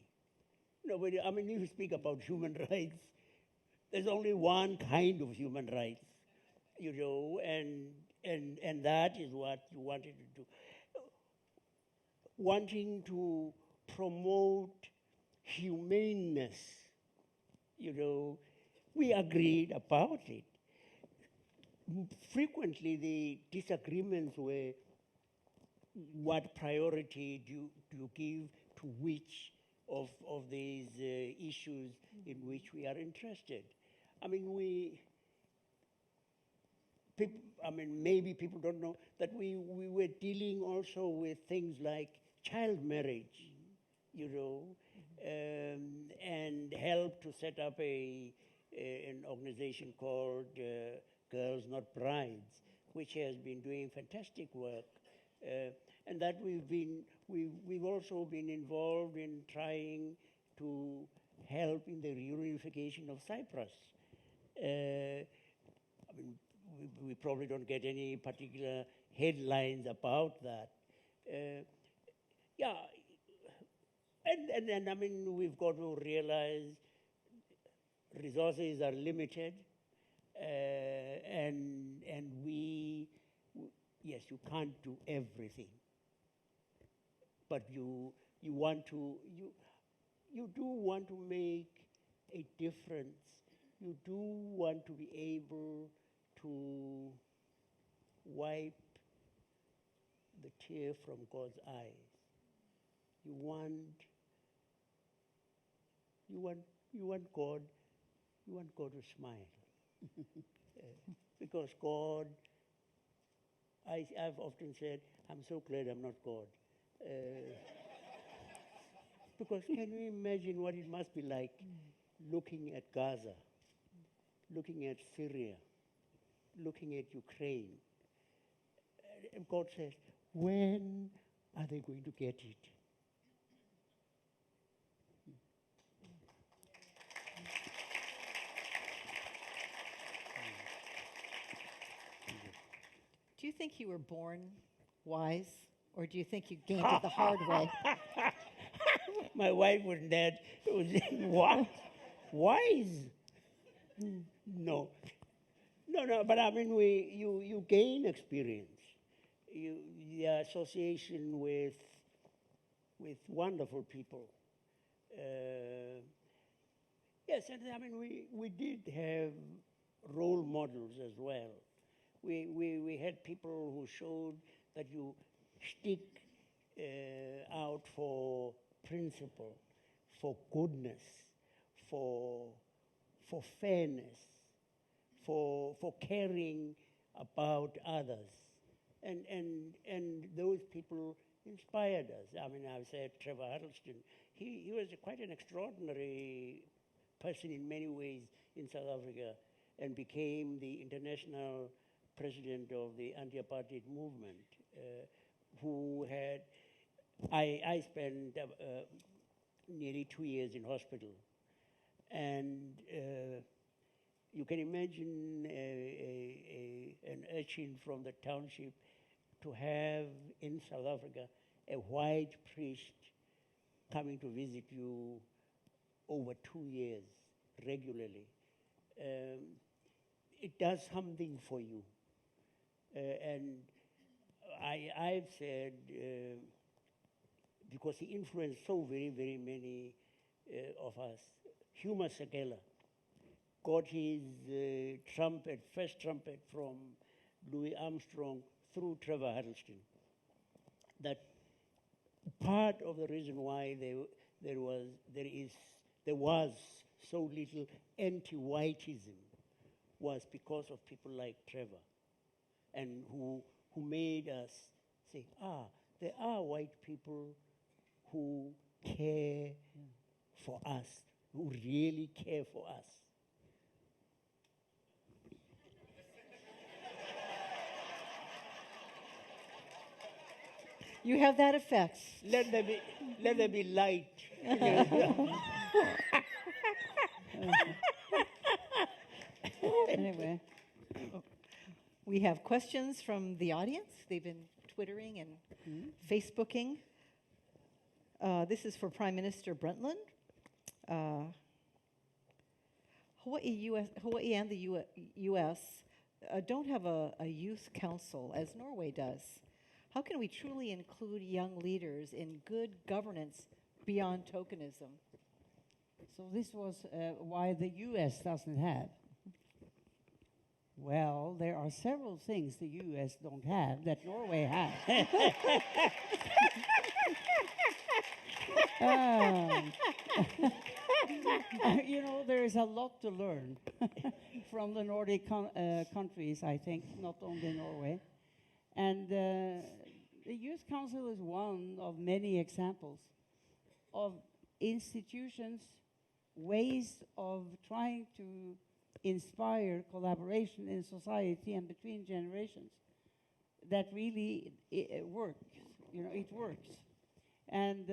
Speaker 16: Nobody, I mean, if you speak about human rights, there's only one kind of human rights, you know, and that is what you wanted to do. Wanting to promote humaneness, you know, we agreed about it. Frequently, the disagreements were what priority do you give to which of these issues in which we are interested. I mean, maybe people don't know that we were dealing also with things like child marriage, you know, and help to set up an organization called Girls Not Brides, which has been doing fantastic work, and that we've also been involved in trying to help in the reunification of Cyprus. I mean, we probably don't get any particular headlines about that. Yeah, and I mean, we've got to realize resources are limited, and yes, you can't do everything, but you do want to make a difference. You do want to be able to wipe the tear from God's eyes. You want God to smile. Because God, I've often said, I'm so glad I'm not God. Because can you imagine what it must be like looking at Gaza, looking at Syria, looking at Ukraine? And God says, when are they going to get it?
Speaker 14: think you were born wise, or do you think you gained it the hard way?
Speaker 16: My wife was dead. It was what? Wise? No. No, but I mean, you gain experience. The association with wonderful people. Yes, and I mean, we did have role models as well. We had people who showed that you stick out for principle, for goodness, for fairness, for caring about others. And those people inspired us. I mean, I've said Trevor Huddleston. He was quite an extraordinary person in many ways in South Africa and became the international president of the anti-apartheid movement, who had, I spent nearly 2 years in hospital. And you can imagine an urchin from the township to have in South Africa a white priest coming to visit you over 2 years regularly. It does something for you. And I've said, because he influenced so very, very many of us, Huma Sekela got his first trumpet from Louis Armstrong through Trevor Huddleston. That part of the reason why there was so little anti-whiteism was because of people like Trevor, and who made us say, there are white people who care for us, who really care for us.
Speaker 14: You have that effect.
Speaker 16: Let there be light.
Speaker 14: Anyway, we have questions from the audience. They've been Twittering and Facebooking. This is for Prime Minister Brundtland. Hawaii and the U.S. Don't have a youth council, as Norway does. How can we truly include young leaders in good governance beyond tokenism?
Speaker 15: So this was why the U.S. doesn't have. Well, there are several things the U.S. don't have that Norway has. You know, there is a lot to learn from the Nordic countries, I think, not only Norway. And the Youth Council is one of many examples of institutions, ways of trying to inspire collaboration in society and between generations that really works. You know, it works. And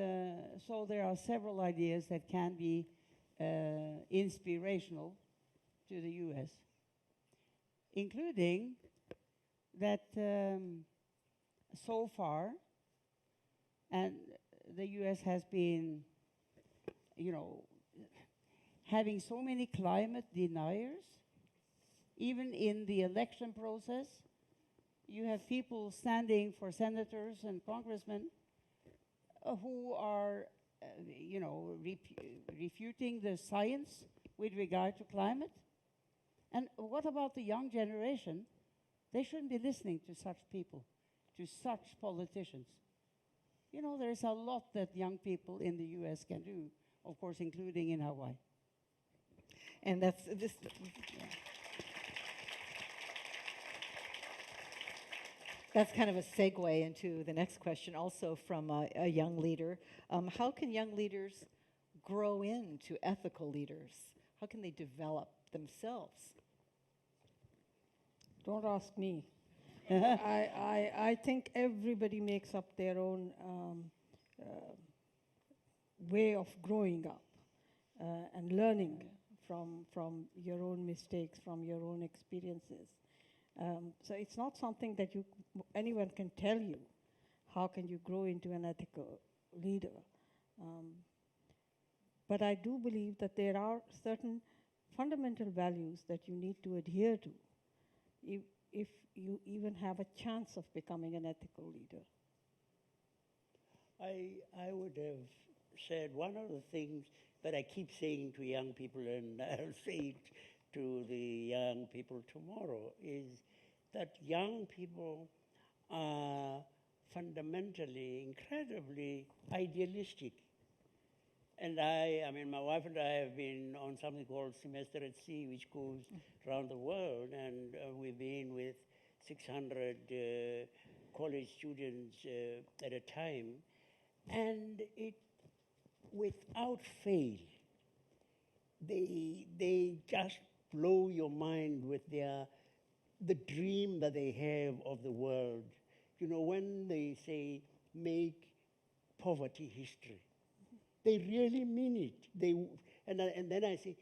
Speaker 15: so there are several ideas that can be inspirational to the U.S., including that so far, and the U.S. has been, you know, having so many climate deniers. Even in the election process, you have people standing for senators and congressmen who are, you know, refuting the science with regard to climate. And what about the young generation? They shouldn't be listening to such people, to such politicians. You know, there's a lot that young people in the U.S. can do, of course, including in Hawaii.
Speaker 14: And that's this. That's kind of a segue into the next question, also from a young leader. How can young leaders grow into ethical leaders? How can they develop themselves?
Speaker 12: Don't ask me. I think everybody makes up their own way of growing up and learning from your own mistakes, from your own experiences. So it's not something that anyone can tell you. How can you grow into an ethical leader? But I do believe that there are certain fundamental values that you need to adhere to if you even have a chance of becoming an ethical leader.
Speaker 16: I would have said one of the things that I keep saying to young people, and I'll say it to the young people tomorrow, is that young people are fundamentally incredibly idealistic. And I mean, my wife and I have been on something called Semester at Sea, which goes around the world, and we've been with 600 college students at a time. And it, without fail, they just blow your mind with the dream that they have of the world. You know, when they say make poverty history, they really mean it. And then I say,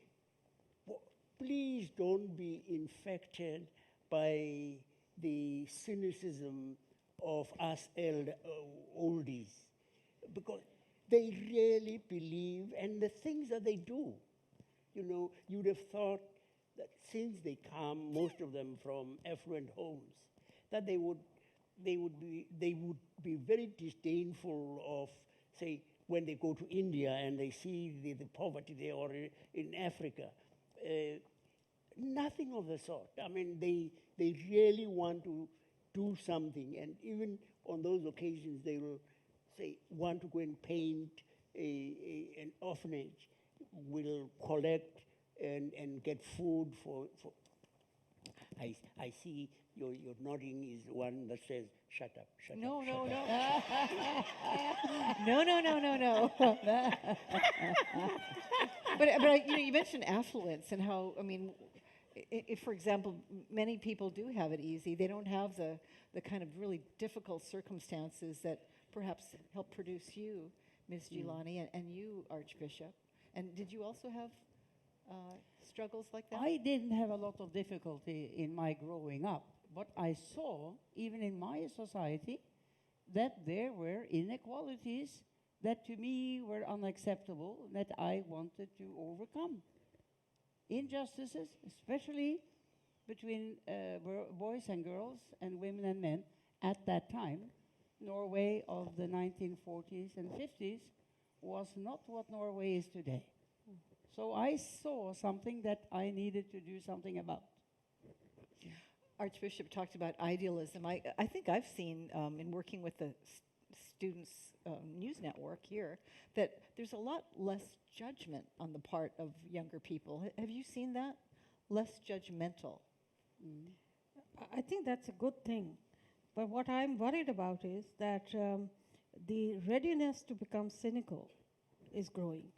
Speaker 16: please don't be infected by the cynicism of us oldies, because they really believe, and the things that they do, you know, you'd have thought that since they come, most of them from affluent homes, that they would be very disdainful of, say, when they go to India and they see the poverty there, or in Africa. Nothing of the sort. I mean, they really want to do something, and even on those occasions, they will say, want to go and paint an orphanage, will collect and get food for. I see your nodding is one that says, shut up, shut up.
Speaker 14: No,
Speaker 16: shut
Speaker 14: no,
Speaker 16: up.
Speaker 14: no. No. But you mentioned affluence and how, I mean, if, for example, many people do have it easy, they don't have the kind of really difficult circumstances that perhaps helped produce you, Ms. Gilani, and you, Archbishop. And did you also have struggles like that?
Speaker 15: I didn't have a lot of difficulty in my growing up, but I saw, even in my society, that there were inequalities that to me were unacceptable, that I wanted to overcome. Injustices, especially between boys and girls and women and men at that time. Norway of the 1940s and 50s was not what Norway is today. So I saw something that I needed to do something about.
Speaker 14: Archbishop talked about idealism. I think I've seen in working with the Students' News Network here that there's a lot less judgment on the part of younger people. Have you seen that? Less judgmental.
Speaker 12: I think that's a good thing. But what I'm worried about is that the readiness to become cynical is growing.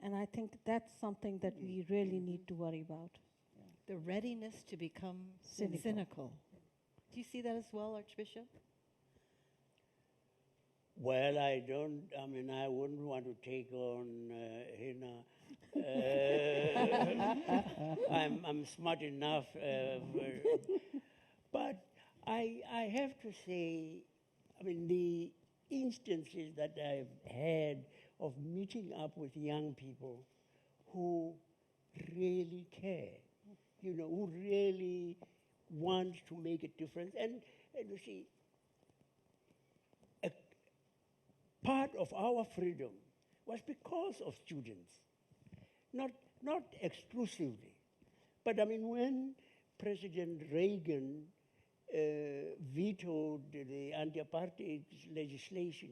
Speaker 12: And I think that's something that we really need to worry about.
Speaker 14: The readiness to become cynical. Do you see that as well, Archbishop?
Speaker 16: Well, I wouldn't want to take on Hina. I'm smart enough, but I have to say, I mean, the instances that I've had of meeting up with young people who really care, you know, who really want to make a difference. And you see, a part of our freedom was because of students, not exclusively. But I mean, when President Reagan vetoed the anti-apartheid legislation,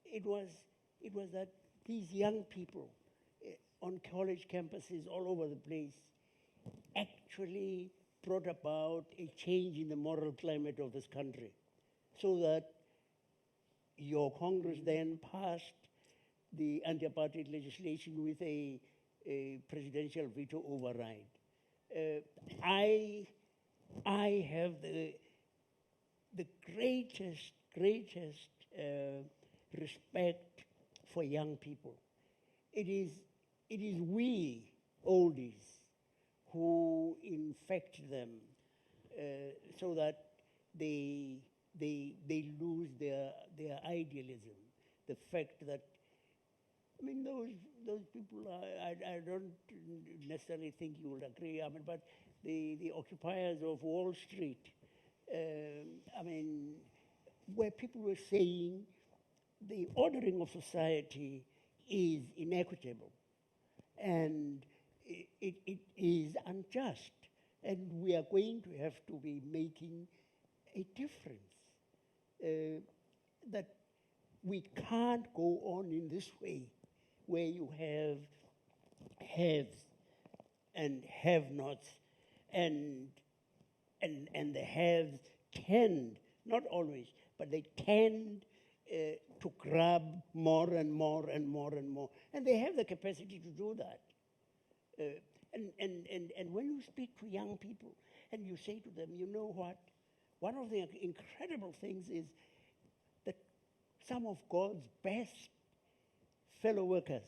Speaker 16: it was that these young people on college campuses all over the place actually brought about a change in the moral climate of this country, so that your Congress then passed the anti-apartheid legislation with a presidential veto override. I have the greatest respect for young people. It is we oldies who infect them so that they lose their idealism. The fact that, I mean, those people, I don't necessarily think you would agree, I mean, but the occupiers of Wall Street, I mean, where people were saying the ordering of society is inequitable and it is unjust, and we are going to have to be making a difference. That we can't go on in this way, where you have haves and have-nots, and the haves tend, not always, but they tend to grab more and more and more and more, and they have the capacity to do that. And when you speak to young people and you say to them, you know what, one of the incredible things is that some of God's best fellow workers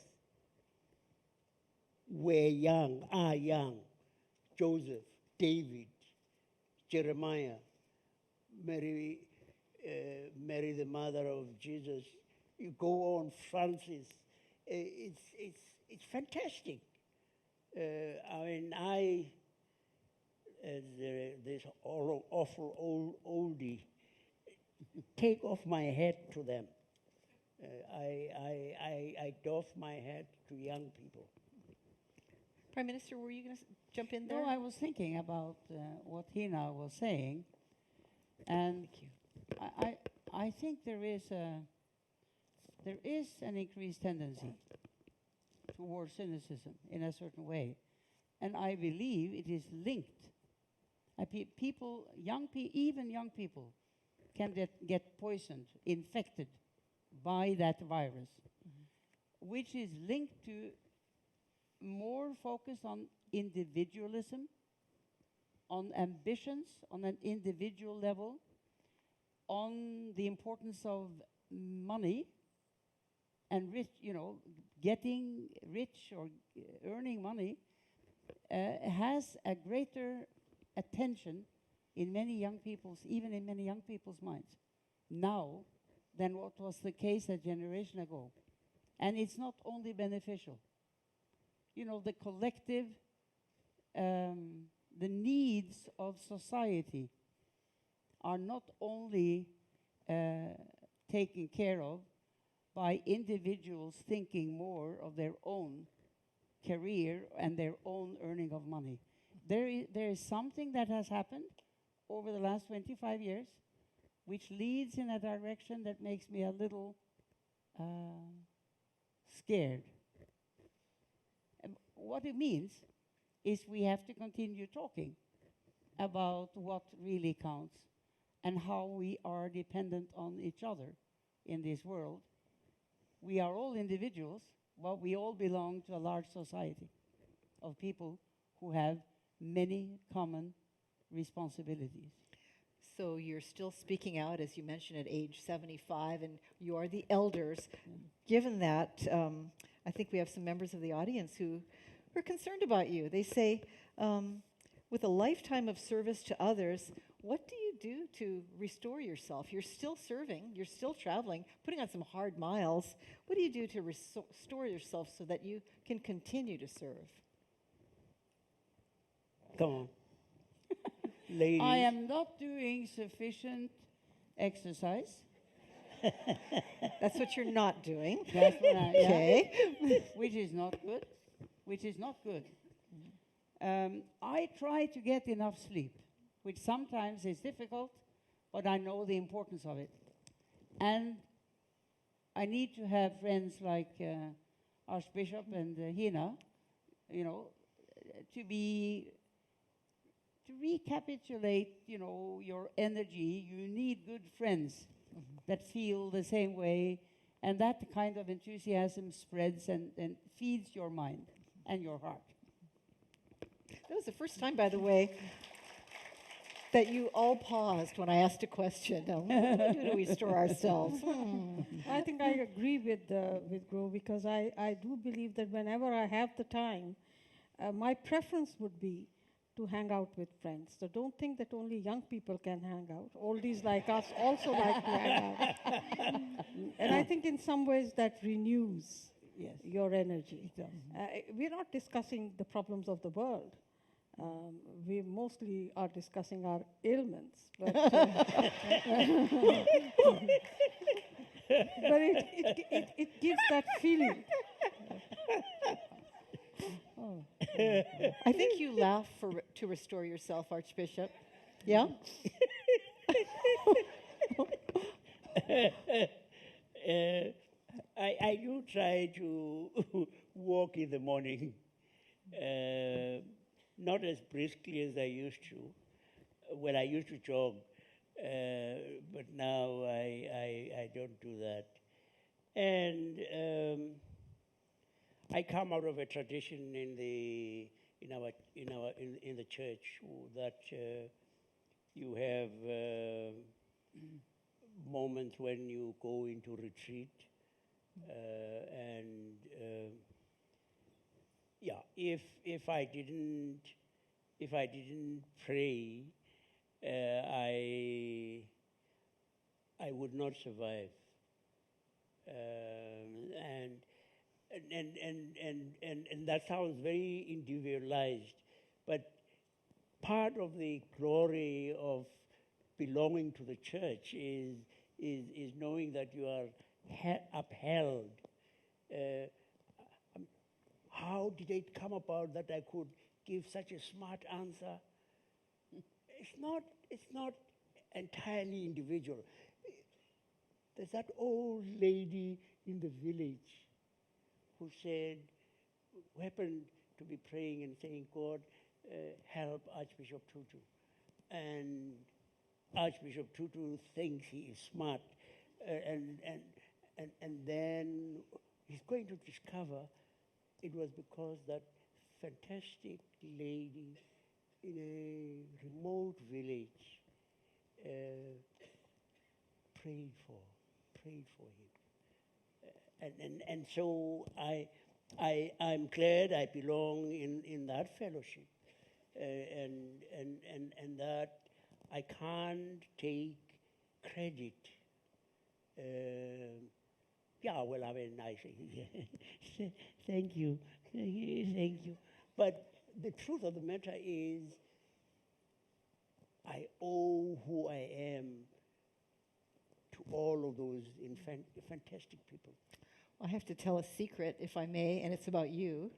Speaker 16: are young. Joseph, David, Jeremiah, Mary, the mother of Jesus. You go on, Francis. It's fantastic. I mean, as this awful oldie, take off my hat to them. I doff my hat to young people.
Speaker 14: Prime Minister, were you going to jump in there?
Speaker 15: No, I was thinking about what Hina was saying, and I think there is an increased tendency towards cynicism in a certain way, and I believe it is linked. Even young people, can get poisoned, infected by that virus, which is linked to more focus on individualism, on ambitions on an individual level, on the importance of money and getting rich or earning money has a greater attention in many young people's, even in many young people's minds now than what was the case a generation ago. And it's not only beneficial. The collective, the needs of society are not only taken care of by individuals thinking more of their own career and their own earning of money. There is something that has happened over the last 25 years which leads in a direction that makes me a little scared. What it means is we have to continue talking about what really counts and how we are dependent on each other in this world. We are all individuals, but we all belong to a large society of people who have many common responsibilities.
Speaker 14: So you're still speaking out, as you mentioned, at age 75, and you are the elders. Given that, I think we have some members of the audience who are concerned about you. They say, with a lifetime of service to others, what do you do to restore yourself? You're still serving, you're still traveling, putting on some hard miles. What do you do to restore yourself so that you can continue to serve?
Speaker 16: Come on. Ladies.
Speaker 15: I am not doing sufficient exercise.
Speaker 14: That's what you're not doing.
Speaker 15: That's what
Speaker 14: okay.
Speaker 15: Which is not good. I try to get enough sleep, which sometimes is difficult, but I know the importance of it. And I need to have friends like Archbishop and Hina, to recapitulate, your energy. You need good friends that feel the same way, and that kind of enthusiasm spreads and feeds your mind and your heart.
Speaker 14: That was the first time, by the way, that you all paused when I asked a question. Now, what do we restore ourselves?
Speaker 12: I think I agree with Gro, because I do believe that whenever I have the time, my preference would be to hang out with friends. So don't think that only young people can hang out. Oldies like us also like to hang out. And I think in some ways that renews your energy.
Speaker 15: It does.
Speaker 12: We're not discussing the problems of the world. We mostly are discussing our ailments, but, but it gives that feeling.
Speaker 14: Oh. I think you laugh to restore yourself, Archbishop. Yeah?
Speaker 16: I do try to walk in the morning, not as briskly as I used to. Well, I used to jog, but now I don't do that. And I come out of a tradition in the church that you have moments when you go into retreat, and if I didn't pray, I would not survive, and that sounds very individualized, but part of the glory of belonging to the church is knowing that you are upheld. How did it come about that I could give such a smart answer? It's not entirely individual. There's that old lady in the village who happened to be praying and saying, God, help Archbishop Tutu. And Archbishop Tutu thinks he is smart. And then he's going to discover it was because that fantastic lady in a remote village prayed for him. And so I'm glad I belong in that fellowship, and that I can't take credit. Well, I mean, thank you. But the truth of the matter is, I owe who I am to all of those fantastic people.
Speaker 14: I have to tell a secret, if I may, and it's about you.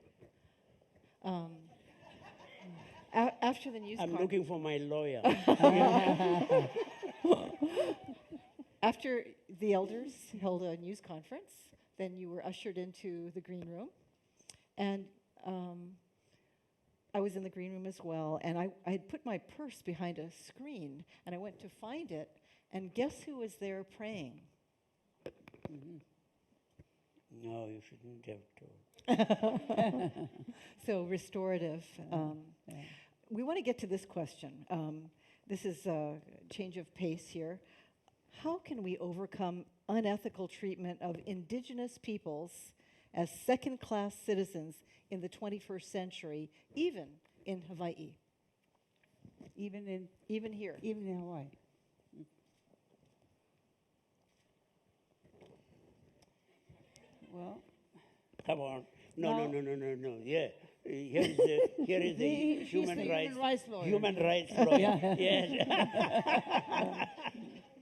Speaker 14: After the news
Speaker 16: I'm looking for my lawyer.
Speaker 14: After the elders held a news conference, then you were ushered into the green room. And I was in the green room as well, and I had put my purse behind a screen, and I went to find it, and guess who was there praying?
Speaker 16: Mm-hmm. No, you shouldn't have told.
Speaker 14: So restorative. We want to get to this question. This is a change of pace here. How can we overcome unethical treatment of indigenous peoples as second-class citizens in the 21st century, even in Hawaii?
Speaker 15: Even here.
Speaker 14: Even
Speaker 15: in Hawaii. Well,
Speaker 16: come on. No. Yeah. Here is the human rights lawyer. Human rights lawyer. Yes.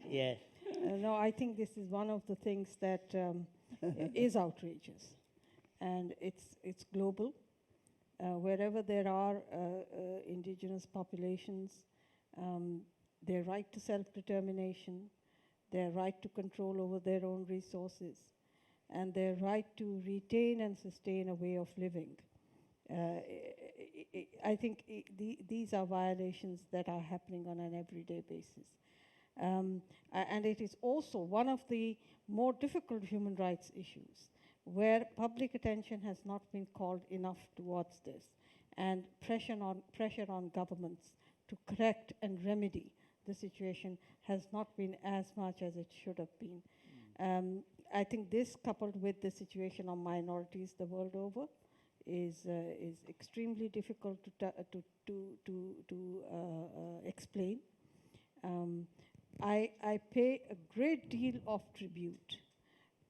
Speaker 16: Yes.
Speaker 12: No, I think this is one of the things that is outrageous, and it's global. Wherever there are indigenous populations, their right to self-determination, their right to control over their own resources, and their right to retain and sustain a way of living. I think these are violations that are happening on an everyday basis. And it is also one of the more difficult human rights issues where public attention has not been called enough towards this, and pressure on governments to correct and remedy the situation has not been as much as it should have been. I think this, coupled with the situation of minorities the world over, is extremely difficult to explain. I pay a great deal of tribute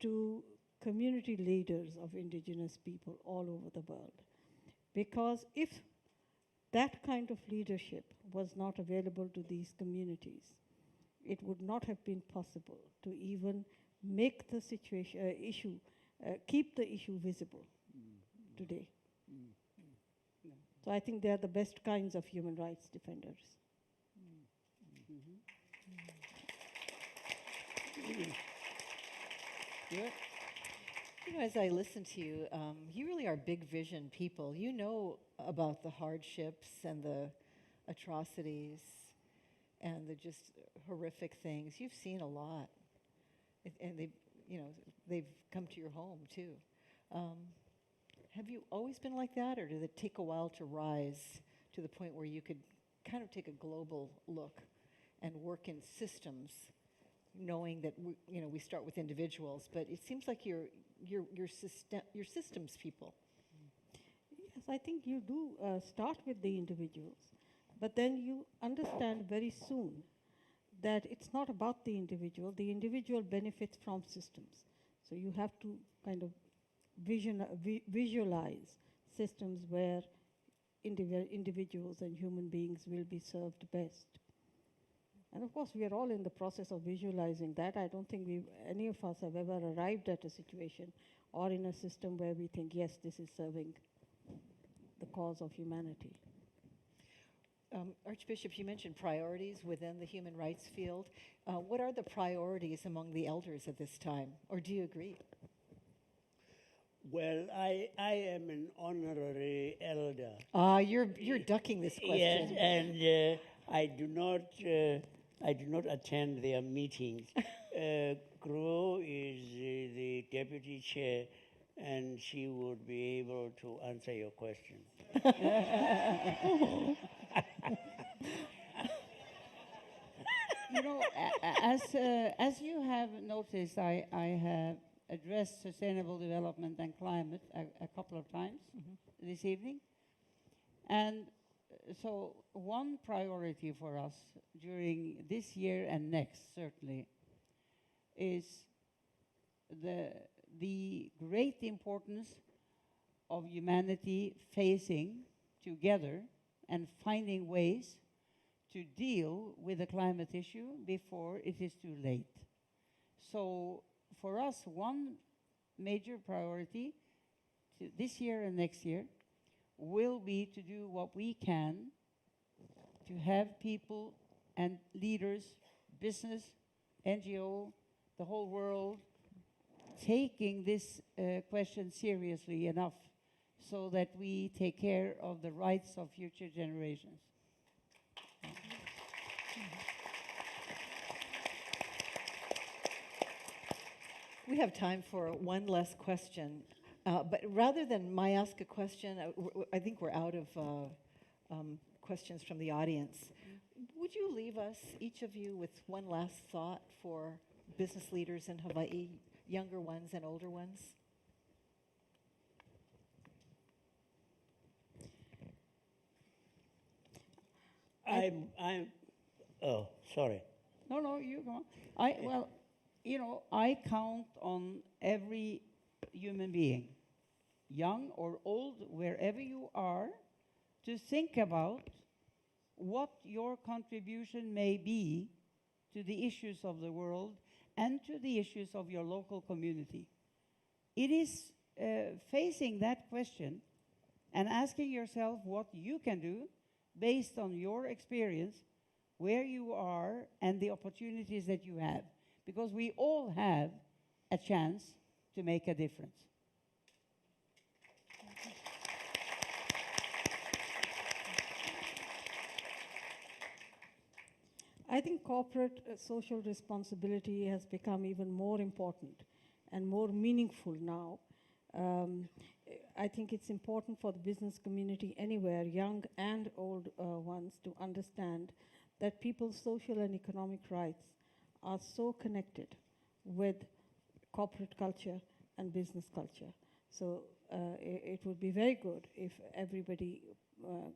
Speaker 12: to community leaders of indigenous people all over the world, because if that kind of leadership was not available to these communities, it would not have been possible to even make the situation keep the issue visible today. So I think they are the best kinds of human rights defenders.
Speaker 14: You know, as I listen to you, you really are big vision people. You know about the hardships and the atrocities and the just horrific things. You've seen a lot, and they've come to your home too. Have you always been like that, or did it take a while to rise to the point where you could kind of take a global look and work in systems, knowing that we start with individuals, but it seems like you're systems people.
Speaker 12: Yes, I think you do start with the individuals, but then you understand very soon that it's not about the individual. The individual benefits from systems. So you have to kind of visualize systems where individuals and human beings will be served best. And of course, we are all in the process of visualizing that. I don't think any of us have ever arrived at a situation or in a system where we think, yes, this is serving the cause of humanity.
Speaker 14: Archbishop, you mentioned priorities within the human rights field. What are the priorities among the elders at this time, or do you agree?
Speaker 16: Well, I am an honorary elder.
Speaker 14: You're ducking this question.
Speaker 16: Yes, and I do not attend their meetings. Gro is the deputy chair, and she would be able to answer your question.
Speaker 15: You know, as you have noticed, I have addressed sustainable development and climate a couple of times this evening. And so one priority for us during this year and next, certainly, is the great importance of humanity facing together and finding ways to deal with the climate issue before it is too late. So for us, one major priority this year and next year will be to do what we can to have people and leaders, business, NGO, the whole world, taking this question seriously enough so that we take care of the rights of future generations.
Speaker 14: We have time for one last question. But rather than ask a question, I think we're out of questions from the audience. Would you leave us, each of you, with one last thought for business leaders in Hawaii, younger ones and older ones?
Speaker 16: Oh, sorry.
Speaker 15: No, you go on. I count on every human being, young or old, wherever you are, to think about what your contribution may be to the issues of the world and to the issues of your local community. It is facing that question and asking yourself what you can do based on your experience, where you are, and the opportunities that you have. Because we all have a chance to make a difference.
Speaker 12: I think corporate social responsibility has become even more important and more meaningful now. I think it's important for the business community anywhere, young and old ones, to understand that people's social and economic rights are so connected with corporate culture and business culture.
Speaker 11: So it would be very good if everybody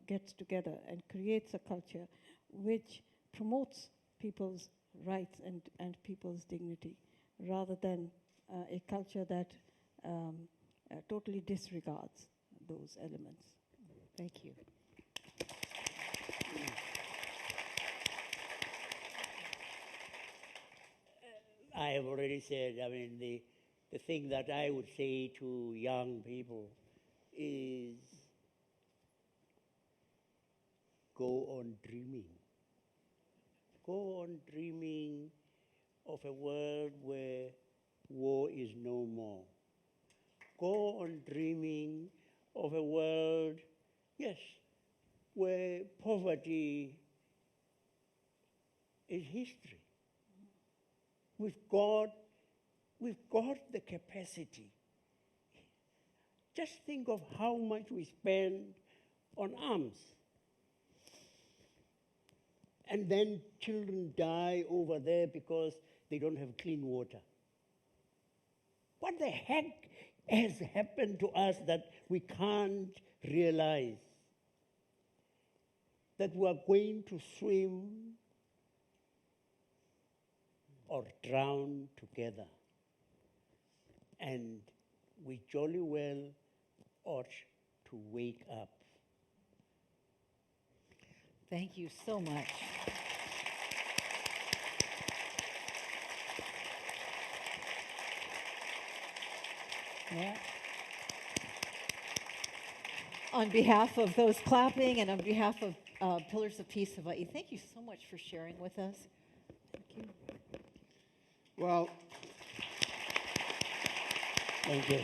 Speaker 11: gets together and creates a culture which promotes people's rights and people's dignity, rather than a culture that totally disregards those elements. Thank you.
Speaker 16: I have already said, I mean, the thing that I would say to young people is go on dreaming. Go on dreaming of a world where war is no more. Go on dreaming of a world, yes, where poverty is history. We've got the capacity. Just think of how much we spend on arms. And then children die over there because they don't have clean water. What the heck has happened to us that we can't realize? That we are going to swim or drown together. And we jolly well ought to wake up.
Speaker 14: Thank you so much. Yeah. On behalf of those clapping and on behalf of Pillars of Peace Hawaii, thank you so much for sharing with us. Thank you.
Speaker 2: Well,
Speaker 16: thank you.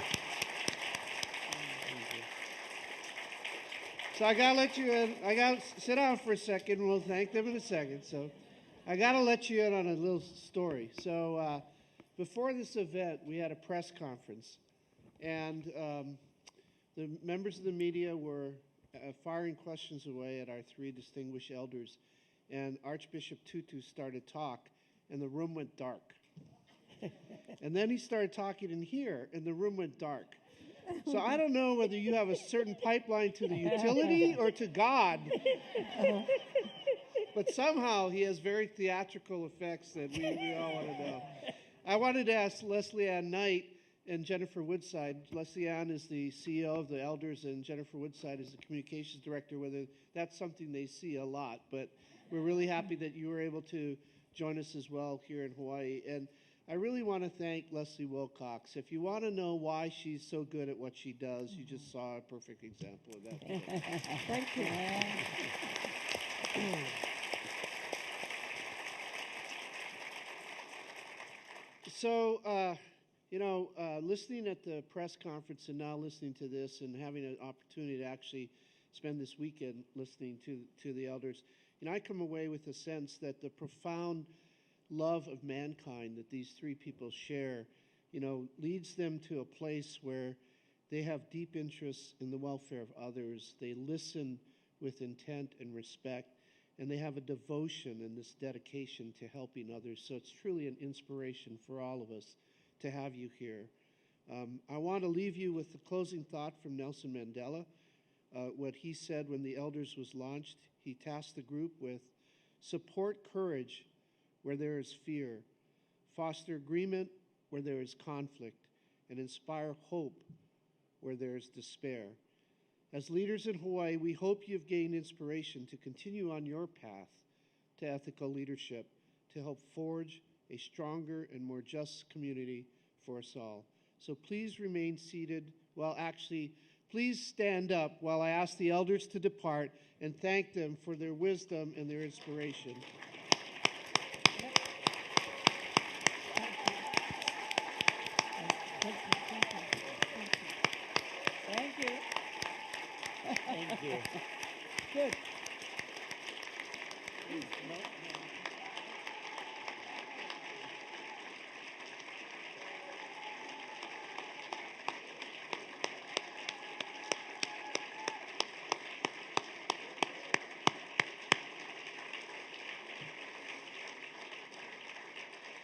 Speaker 2: So I gotta let you in. I gotta sit down for a second. We'll thank them in a second. So I gotta let you in on a little story. So before this event, we had a press conference, and the members of the media were firing questions away at our three distinguished elders, and Archbishop Tutu started talk, and the room went dark. And then he started talking in here, and the room went dark. So I don't know whether you have a certain pipeline to the utility or to God, but somehow he has very theatrical effects that we all want to know. I wanted to ask Leslie Ann Knight and Jennifer Woodside. Leslie Ann is the CEO of the Elders, and Jennifer Woodside is the communications director, whether that's something they see a lot. But we're really happy that you were able to join us as well here in Hawaii. And I really want to thank Leslie Wilcox. If you want to know why she's so good at what she does, you just saw a perfect example of that.
Speaker 11: Thank you.
Speaker 2: So, listening at the press conference and now listening to this and having an opportunity to actually spend this weekend listening to the elders, I come away with a sense that the profound love of mankind that these three people share, leads them to a place where they have deep interests in the welfare of others. They listen with intent and respect, and they have a devotion and this dedication to helping others. So it's truly an inspiration for all of us to have you here. I want to leave you with the closing thought from Nelson Mandela. What he said when the Elders was launched, he tasked the group with support courage where there is fear, foster agreement where there is conflict, and inspire hope where there is despair. As leaders in Hawaii, we hope you've gained inspiration to continue on your path to ethical leadership to help forge a stronger and more just community for us all. So please remain seated. Please stand up while I ask the elders to depart and thank them for their wisdom and their inspiration.
Speaker 16: Thank you. Thank you.
Speaker 11: Good.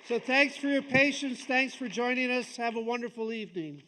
Speaker 2: So thanks for your patience. Thanks for joining us. Have a wonderful evening.